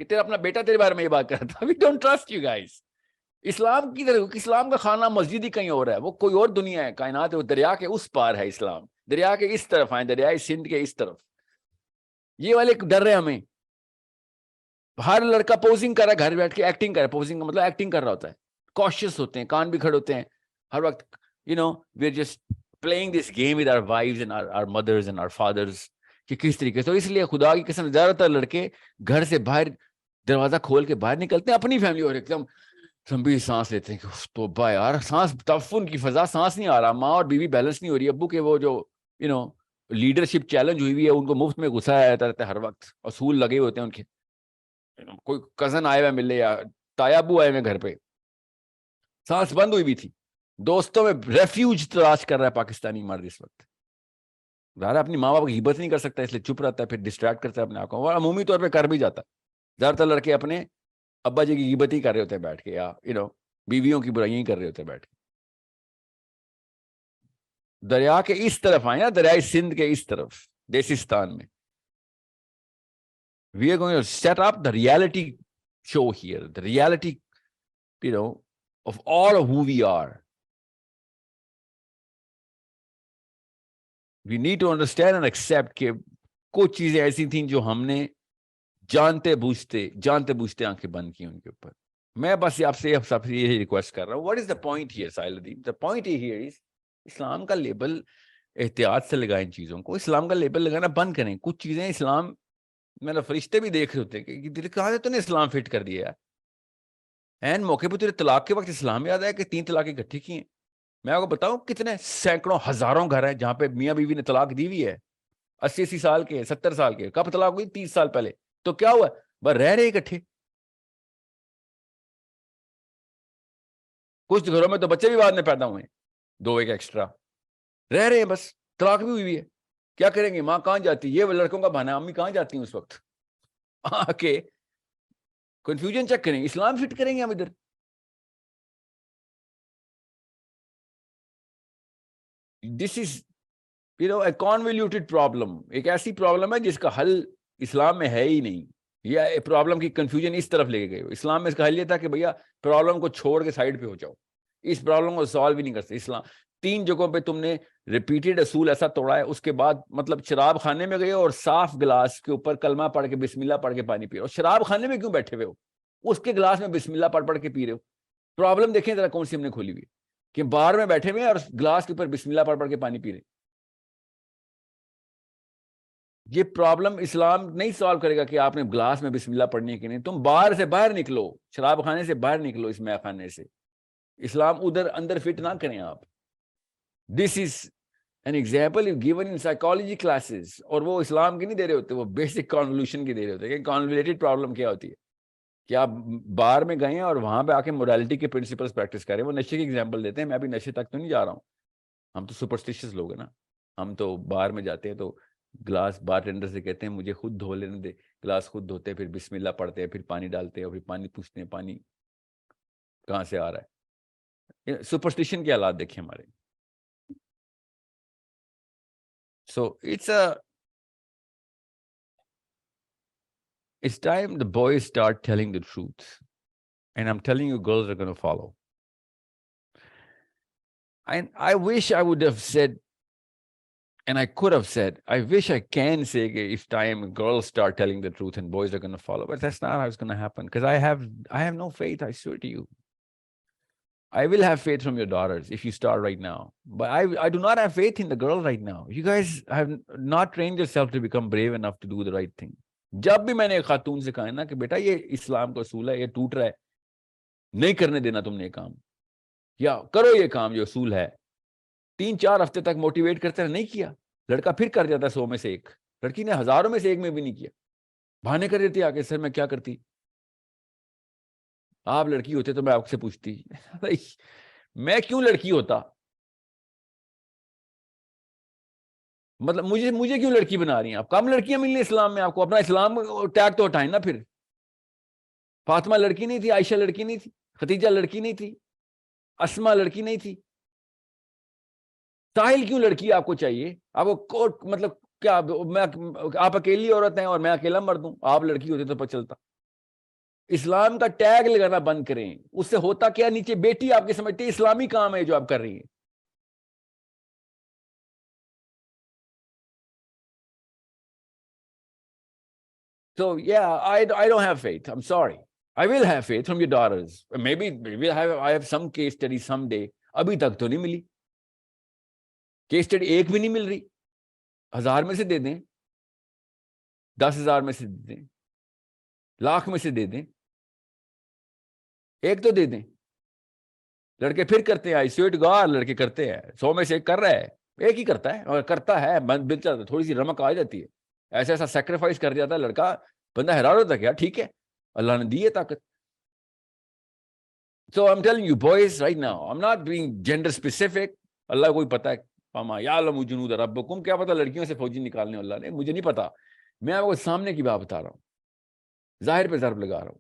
کہ تیرا اپنا بیٹا تیرے بارے میں یہ بات کر رہا تھا. We don't trust you guys. اسلام کی طرف، اسلام کا خانہ مسجد ہی کہیں اور ہے، وہ کوئی اور دنیا ہے، کائنات ہے، وہ دریا کے اس پار ہے اسلام. دریا کے اس طرف آئیں، دریائے سندھ کے اس طرف. یہ والے ڈر رہے ہمیں. ہر لڑکا پوزنگ کر رہا ہے گھر بیٹھ کے، ایکٹنگ کر رہا ہے. پوزنگ کا مطلب ایکٹنگ کر رہا ہوتا ہے. کاشیس ہوتے ہیں، کان بھی کھڑے ہوتے ہیں ہر وقت. we're just playing this game with our wives and our mothers and our fathers کہ کس طریقے سے. تو اس لیے خدا کی قسم زیادہ تر لڑکے گھر سے باہر دروازہ کھول کے باہر نکلتے ہیں اپنی فیملی اور ایک دم لمبی سانس لیتے ہیں کہ توبہ یار، سانس تعفن کی فضا، سانس نہیں آ رہا، ماں اور بیوی بیلنس نہیں ہو رہی. ابو کے وہ جو لیڈرشپ چیلنج ہوئی ہے، ان کو مفت میں غصہ آتا رہتا ہے ہر وقت، اصول لگے ہوتے ہیں ان کے. کوئی کزن آئے ہوئے ملے یا تایا ابو آئے ہوئے گھر پہ، سانس بند ہوئی بھی تھی. دوستوں میں ریفیوج تلاش کر رہا ہے پاکستانی مرد اس وقت. ظاہر اپنی ماں باپ کی غیبت نہیں کر سکتا، اس لیے چپ رہتا ہے، پھر ڈسٹریکٹ کرتا ہے اپنے آپ کو. اور عمومی طور پہ کر بھی جاتا ہے. زیادہ تر لڑکے اپنے ابا جی کی غیبت ہی کر رہے ہوتے ہیں بیٹھ کے، یا بیویوں کی برائیاں ہی کر رہے ہوتے ہیں بیٹھ کے. دریا کے اس طرف آئے نا، دریائے سندھ کے اس طرف دیسستان میں. We are going to set up the reality show here, the reality, of all of who we are. We need to understand and accept کہ کچھ چیزیں ایسی تھیں جو ہم نے جانتے بوجھتے آنکھیں بند کی ان کے اوپر. میں بس آپ سے یہی ریکویسٹ کر رہا ہوں. What is the point here, Sahil Uddin? The point here is اسلام کا لیبل احتیاط سے لگائیں ان چیزوں کو. اسلام کا لیبل لگانا بند کریں. کچھ چیزیں اسلام میں فرشتے بھی دیکھ رہے ہوتے ہیں کہ کہاں سے تو نے اسلام فٹ کر دیا ہے. این موقع پہ تیرے طلاق کے وقت اسلام یاد آیا کہ 3 طلاقیں اکٹھی کی ہیں. میں آپ کو بتاؤں کتنے سینکڑوں ہزاروں گھر ہیں جہاں پہ میاں بیوی نے طلاق دی ہوئی ہے. 80 سال کے، 70 سال کے. کب طلاق ہوئی؟ 30 سال پہلے. تو کیا ہوا؟ بس رہ رہے اکٹھے. کچھ گھروں میں تو بچے بھی بعد میں پیدا ہوئے، 2 ایک ایکسٹرا. رہ رہے ہیں، بس طلاق بھی ہوئی ہے. کیا کریں گے؟ ماں کہاں جاتی؟ یہ لڑکوں کا بہانا، امی کہاں جاتی ہیں اس وقت؟ آ کے کنفیوژن چیک کریں گے، اسلام فٹ کریں گے ہم ادھر. دس از a convoluted problem. ایک ایسی پرابلم ہے جس کا حل اسلام میں ہے ہی نہیں. یہ پرابلم کی کنفیوژن اس طرف لے کے گئے. اسلام میں اس کا حل یہ تھا کہ بھیا پرابلم کو چھوڑ کے سائڈ پہ ہو جاؤ. اس پرابلم کو سالو بھی نہیں کر سکتے. اسلام 3 جگہوں پہ تم نے ریپیٹڈ اصول ایسا توڑا ہے. اس کے بعد مطلب شراب خانے میں گئے اور صاف گلاس کے اوپر کلمہ پڑھ کے بسم اللہ پڑھ کے پانی پی رہے ہو. شراب خانے میں کیوں بیٹھے ہوئے ہو؟ اس کے گلاس میں بسم اللہ پڑھ کے پی رہے ہو. پرابلم دیکھیں ذرا کون سی ہم نے کھولی ہوئی کہ بار میں بیٹھے ہوئے اور گلاس کے اوپر بسم اللہ پڑھ کے پانی پی رہے. یہ پرابلم اسلام نہیں سالو کرے گا کہ آپ نے گلاس میں بسم اللہ پڑھنی ہے کہ نہیں. تم باہر سے باہر نکلو، شراب خانے سے باہر نکلو، اس میخ خانے سے. اسلام ادھر اندر فٹ نہ کریں آپ. This is an example given in psychology classes. اور وہ اسلام کی نہیں دے رہے ہوتے، وہ بیسک کانولیوشن کی دے رہے ہوتے ہیں. کہ کانولیٹڈ پرابلم کیا ہوتی ہے کہ آپ بار میں گئے ہیں اور وہاں پہ آ کے موڈیلٹی کے پرنسپلس پریکٹس کریں. وہ نشے کی ایگزامپل دیتے ہیں. میں ابھی نشے تک تو نہیں جا رہا ہوں. ہم تو سپرسٹیشیس لوگ ہیں نا. ہم تو بار میں جاتے ہیں تو گلاس بار ٹینڈر سے کہتے ہیں مجھے خود دھو لینے دے. گلاس خود دھوتے ہیں، پھر بسم اللہ پڑھتے ہیں، پھر پانی ڈالتے ہیں، اور پھر پانی پوچھتے ہیں پانی کہاں سے آ رہا ہے. سپرسٹیشن کے حالات دیکھیں ہمارے. So it's time the boys start telling the truth. And I'm telling you, girls are going to follow. And I wish I would have said, and I could have said, I wish I can say if time girls start telling the truth and boys are going to follow. But that's not how it's going to happen. Because I have no faith, I swear to you. I will have faith from your daughters if you start right now. But I do not have faith in the girl right now. You guys have not trained yourself to become brave enough to do the right thing. جب بھی میں نے ایک خاتون سے کہا نا کہ بیٹا یہ اسلام کا اصول ہے، یہ ٹوٹ رہا ہے، نہیں کرنے دینا تم نے یہ کام، یا کرو یہ کام جو اصول ہے. 3-4 ہفتے تک موٹیویٹ کرتے رہے، نہیں کیا. لڑکا پھر کر جاتا 100 میں سے 1. لڑکی نے ہزاروں میں سے 1 میں بھی نہیں کیا. بہانے کر دیتی آگے، سر میں کیا کرتی. آپ لڑکی ہوتے تو میں آپ سے پوچھتی میں کیوں لڑکی ہوتا، مطلب مجھے کیوں لڑکی بنا رہی ہیں آپ. کم لڑکیاں ملنی اسلام میں آپ کو. اپنا اسلام ٹیگ تو ہٹائیں نا. پھر فاطمہ لڑکی نہیں تھی، عائشہ لڑکی نہیں تھی، ختیجہ لڑکی نہیں تھی, اسما لڑکی نہیں تھی, ساحل کیوں لڑکی آپ کو چاہیے؟ آپ کو کوٹ مطلب کیا, آپ اکیلی عورت ہیں اور میں اکیلا مرد ہوں, آپ لڑکی ہوتے تو پتہ چلتا. اسلام کا ٹیگ لگانا بند کریں, اس سے ہوتا کیا, نیچے بیٹی آپ کے سمجھتے اسلامی کام ہے جو آپ کر رہی ہیں. So yeah, I don't have faith. I'm sorry. I will have faith from your daughters. Maybe I have some case study someday. ابھی تک تو نہیں ملی. کیس اسٹڈی ایک بھی نہیں مل رہی. 1000 میں سے دے دیں, 10,000 میں سے دے دیں, لاکھ میں سے دے دیں, ایک تو دے دیں. لڑکے پھر کرتے ہیں, آئی سویٹ گار, لڑکے کرتے ہیں, 100 میں سے ایک کر رہا ہے, ایک ہی کرتا ہے, اور کرتا ہے دل چاہتا, تھوڑی سی رمق آ جاتی ہے, ایسا ایسا سیکریفائس کر جاتا ہے لڑکا, بندہ حیران ہوتا ہے کیا ٹھیک ہے, اللہ نے دی ہے طاقت. So I'm telling you boys right now, I'm not being gender specific. اللہ کوئی پتہ ہے, پاما یعلم جنود ربکم, کیا پتہ لڑکیوں سے فوجی نکالنے اللہ نے, مجھے نہیں پتا, میں آپ کو سامنے کی بات بتا رہا ہوں, ظاہر پہ ضرب لگا رہا ہوں.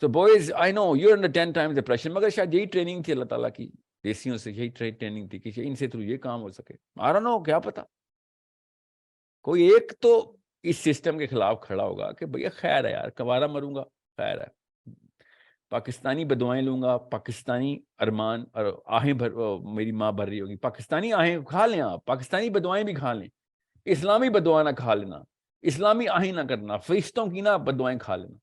So boys, I know you're under 10 times the pressure, مگر شاید یہی ٹریننگ تھی اللہ تعالیٰ کی, دیسیوں سے یہی ٹریننگ تھی کہ ان سے تھرو یہ کام ہو سکے. I don't know, کیا پتا کوئی ایک تو اس سسٹم کے خلاف کھڑا ہوگا کہ بھیا خیر ہے یار, کبارہ مروں گا, خیر ہے, پاکستانی بدوائیں لوں گا, پاکستانی ارمان اور آہیں میری ماں بھر رہی ہوگی, پاکستانی آہیں کھا لیں آپ, پاکستانی بدوائیں بھی کھا لیں, اسلامی بدوائیں نہ کھا لینا, اسلامی آہیں نہ کرنا, فرشتوں کی نہ بدوائیں کھا لینا.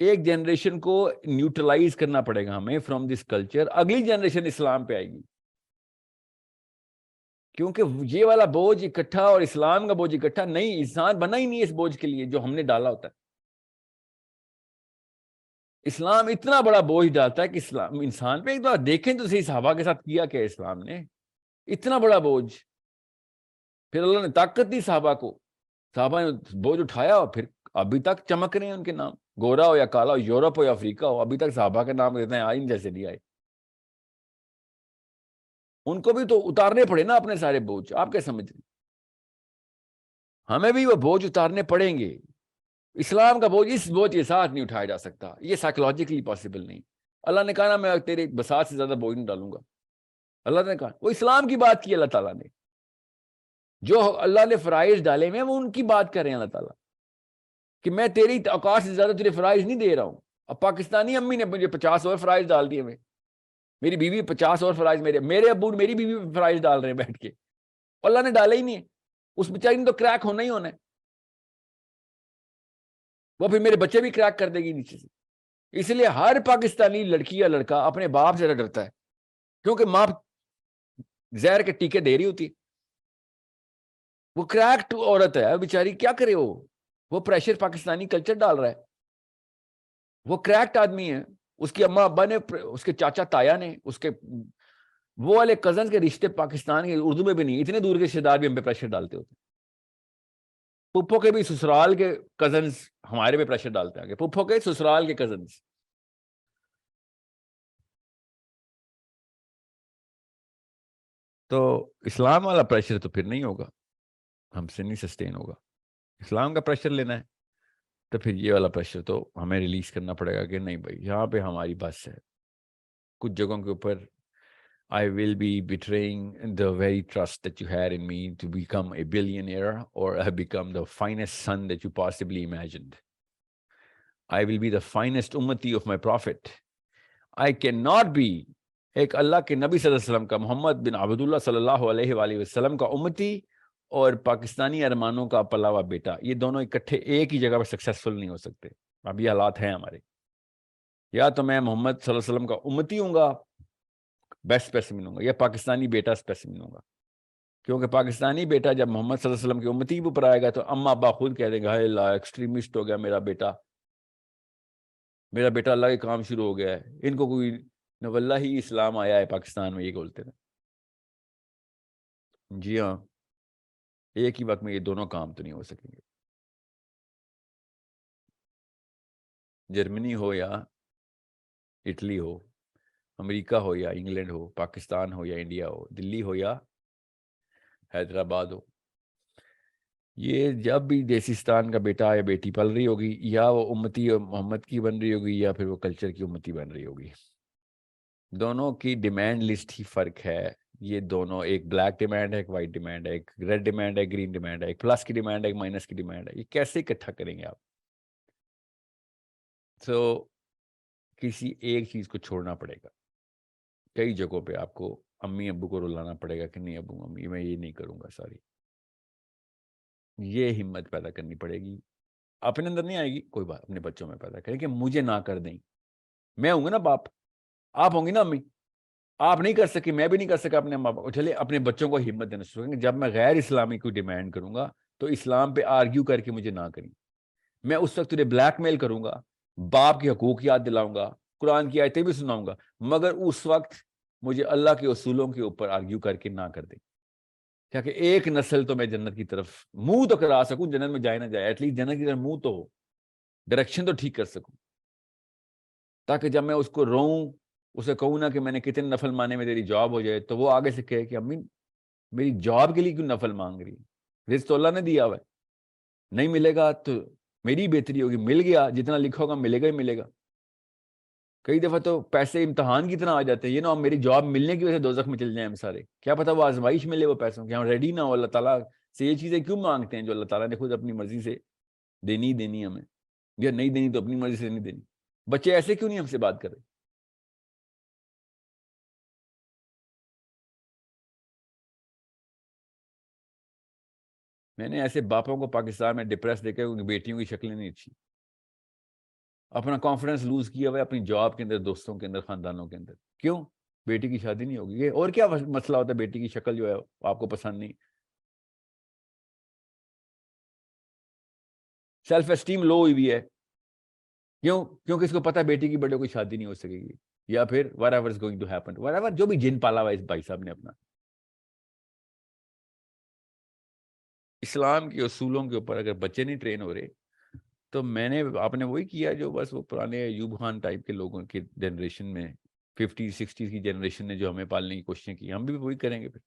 ایک جنریشن کو نیوٹرلائز کرنا پڑے گا ہمیں فرام دس کلچر, اگلی جنریشن اسلام پہ آئے گی, کیونکہ یہ والا بوجھ اکٹھا اور اسلام کا بوجھ اکٹھا نہیں, انسان بنا ہی نہیں اس بوجھ کے لیے جو ہم نے ڈالا ہوتا ہے. اسلام اتنا بڑا بوجھ ڈالتا ہے کہ اسلام انسان پہ, ایک بار دیکھیں تو صحیح صحابہ کے ساتھ کیا کیا اسلام نے, اتنا بڑا بوجھ. پھر اللہ نے طاقت دی صحابہ کو, صحابہ نے بوجھ اٹھایا, اور پھر ابھی تک چمک رہے ہیں ان کے نام, گورا ہو یا کالا ہو, یورپ ہو یا افریقہ ہو, ابھی تک صحابہ کے نام دیتے ہیں, آئین جیسے نہیں آئے. ان کو بھی تو اتارنے پڑے نا اپنے سارے بوجھ, آپ کیا سمجھ رہے ہیں؟ ہمیں بھی وہ بوجھ اتارنے پڑیں گے. اسلام کا بوجھ اس بوجھ کے ساتھ نہیں اٹھایا جا سکتا, یہ سائیکولوجیکلی پاسبل نہیں. اللہ نے کہا نا میں تیرے بساط سے زیادہ بوجھ نہیں ڈالوں گا, اللہ نے کہا, وہ اسلام کی بات کی اللہ تعالیٰ نے, جو اللہ نے فرائض ڈالے ہوئے وہ ان کی بات کر رہے ہیں اللہ تعالیٰ, کہ میں تیری اوقات سے زیادہ تیرے فرائض نہیں دے رہا ہوں. اب پاکستانی امی نے مجھے 50 اور فرائض ڈال دیے, میری بیوی 50 اور فرائض, میرے ابو میری بیوی فرائض ڈال رہے ہیں بیٹھ کے, اللہ نے ڈالے ہی نہیں ہے. اس بیچاری نے تو کریک ہونا ہی ہونا ہے, وہ پھر میرے بچے بھی کریک کر دے گی نیچے سے. اس لیے ہر پاکستانی لڑکی یا لڑکا اپنے باپ سے ڈرتا ہے, کیونکہ ماں زہر کے ٹیکے دے رہی ہوتی ہے. وہ کریکٹ عورت ہے بیچاری, کیا کرے وہ پریشر پاکستانی کلچر ڈال رہا ہے. وہ کریکٹ آدمی ہے, اس کی اماں ابا نے, اس کے چاچا تایا نے, اس کے وہ والے کزنز کے رشتے پاکستان کے اردو میں بھی نہیں, اتنے دور کے رشتے دار بھی ہم پہ پریشر ڈالتے ہوتے. پپھو کے بھی سسرال کے کزنز ہمارے پہ پریشر ڈالتے ہیں, پپھو کے سسرال کے کزنز. تو اسلام والا پریشر تو پھر نہیں ہوگا, ہم سے نہیں سسٹین ہوگا. اسلام کا پریشر لینا ہے تو پھر یہ والا پریشر تو ہمیں ریلیز کرنا پڑے گا کہ نہیں بھائی یہاں پہ ہماری بس ہے. کچھ جگہوں کے اوپر I will be betraying the very trust that you had in me to become a billionaire or become the finest son that you possibly imagined. I will be the finest ummati of my prophet. I cannot be ایک اللہ کے نبی صلی اللہ علیہ وسلم کا, محمد بن عبداللہ صلی اللہ علیہ وآلہ وسلم کا امتی اور پاکستانی ارمانوں کا پلا ہوا بیٹا, یہ دونوں اکٹھے ایک ہی جگہ پر سکسیسفل نہیں ہو سکتے. اب یہ حالات ہیں ہمارے, یا تو میں محمد صلی اللہ علیہ وسلم کا امتی ہوں گا, بیسٹ اسپیسیمن ہوں گا, یا پاکستانی بیٹا اسپیسیمن ہوں گا. کیونکہ پاکستانی بیٹا جب محمد صلی اللہ علیہ وسلم کے امتی پر آئے گا تو اما ابا خود کہہ دیں گے ہائے اللہ ایکسٹریمسٹ ہو گیا میرا بیٹا اللہ کے کام شروع ہو گیا ہے, ان کو کوئی نہ واللہ ہی اسلام آیا ہے پاکستان میں, یہ بولتے ہیں. جی ہاں, ایک ہی وقت میں یہ دونوں کام تو نہیں ہو سکیں گے. جرمنی ہو یا اٹلی ہو, امریکہ ہو یا انگلینڈ ہو, پاکستان ہو یا انڈیا ہو, دلی ہو یا حیدرآباد ہو, یہ جب بھی دیسیستان کا بیٹا یا بیٹی پل رہی ہوگی، یا وہ امتی محمد کی بن رہی ہوگی یا پھر وہ کلچر کی امتی بن رہی ہوگی، دونوں کی ڈیمانڈ لسٹ ہی فرق ہے. یہ دونوں، ایک بلیک ڈیمانڈ ہے، ایک وائٹ ڈیمانڈ ہے، ایک ریڈ ڈیمانڈ ہے، گرین ڈیمانڈ ہے، ایک پلس کی ڈیمانڈ ہے، ایک مائنس کی ڈیمانڈ ہے. یہ کیسے اکٹھا کریں گے آپ؟ تو کسی ایک چیز کو چھوڑنا پڑے گا. کئی جگہوں پہ آپ کو امی ابو کو رلانا پڑے گا کہ نہیں ابو امی میں یہ نہیں کروں گا. ساری یہ ہمت پیدا کرنی پڑے گی. اپنے اندر نہیں آئے گی کوئی بات، اپنے بچوں میں پیدا کریں کہ مجھے نہ کر دیں. میں ہوں گا نا باپ، آپ ہوں گی نا امی، آپ نہیں کر سکی، میں بھی نہیں کر سکا اپنے ماں باپ. چلے اپنے بچوں کو ہمت دینا شروع کریں. جب میں غیر اسلامی کو ڈیمانڈ کروں گا تو اسلام پہ آرگیو کر کے مجھے نہ کریں. میں اس وقت تجھے بلیک میل کروں گا، باپ کی حقوق یاد دلاؤں گا، قرآن کی آیتیں بھی سناؤں گا، مگر اس وقت مجھے اللہ کے اصولوں کے اوپر آرگیو کر کے نہ کر دیں. کیا کہ ایک نسل تو میں جنت کی طرف منہ تو کرا سکوں، جنت میں جائے نہ جائے، ایٹ لیسٹ جنت کی طرف منہ تو ہو، ڈائریکشن تو ٹھیک کر سکوں. تاکہ جب میں اس کو روؤں، اسے کہوں نا کہ میں نے کتنے نفل مانے میں تیری جاب ہو جائے، تو وہ آگے سے کہے کہ امی میری جاب کے لیے کیوں نفل مانگ رہی ہے؟ رزق تو اللہ نے دیا ہوا ہے، نہیں ملے گا تو میری بہتری ہوگی، مل گیا جتنا لکھا ہوگا ملے گا ہی ملے گا. کئی دفعہ تو پیسے امتحان کی طرح آ جاتے ہیں. یہ نا میری جاب ملنے کی وجہ سے دوزخ میں چل جائیں ہم سارے، کیا پتا وہ آزمائش ملے وہ پیسوں کہ ہم ریڈی نہ ہو. اللہ تعالیٰ سے یہ چیزیں کیوں مانگتے ہیں جو اللہ تعالیٰ نے خود اپنی مرضی سے دینی دینی ہمیں، یا نہیں دینی تو اپنی مرضی سے نہیں دینی. بچے ایسے کیوں نہیں ہم سے بات کر رہے؟ میں نے ایسے باپوں کو پاکستان میں ڈپریس دیکھا ان کی بیٹیوں کی شکلیں نہیں اچھی، اپنا کانفیڈنس لوز کیا ہوا ہے اپنی جاب کے اندر، دوستوں کے اندر، خاندانوں کے اندر. کیوں؟ بیٹی کی شادی نہیں ہوگی. یہ اور کیا مسئلہ ہوتا ہے؟ بیٹی کی شکل جو ہے آپ کو پسند نہیں، سیلف اسٹیم لو ہوئی بھی ہے. کیوں؟ کیونکہ اس کو پتا ہے بیٹی کی بڑے کوئی شادی نہیں ہو سکے گی، یا پھر whatever is going to happen، whatever جو بھی جن پالا ہوا ہے اس بھائی صاحب نے اپنا. اسلام کے اصولوں کے اوپر اگر بچے نہیں ٹرین ہو رہے تو آپ نے وہی کیا جو بس وہ پرانے ایوب خان ٹائپ کے لوگوں کی جنریشن میں 50 60 کی جنریشن نے جو ہمیں پالنے کی کوششیں کی، ہم بھی وہی کریں گے پھر.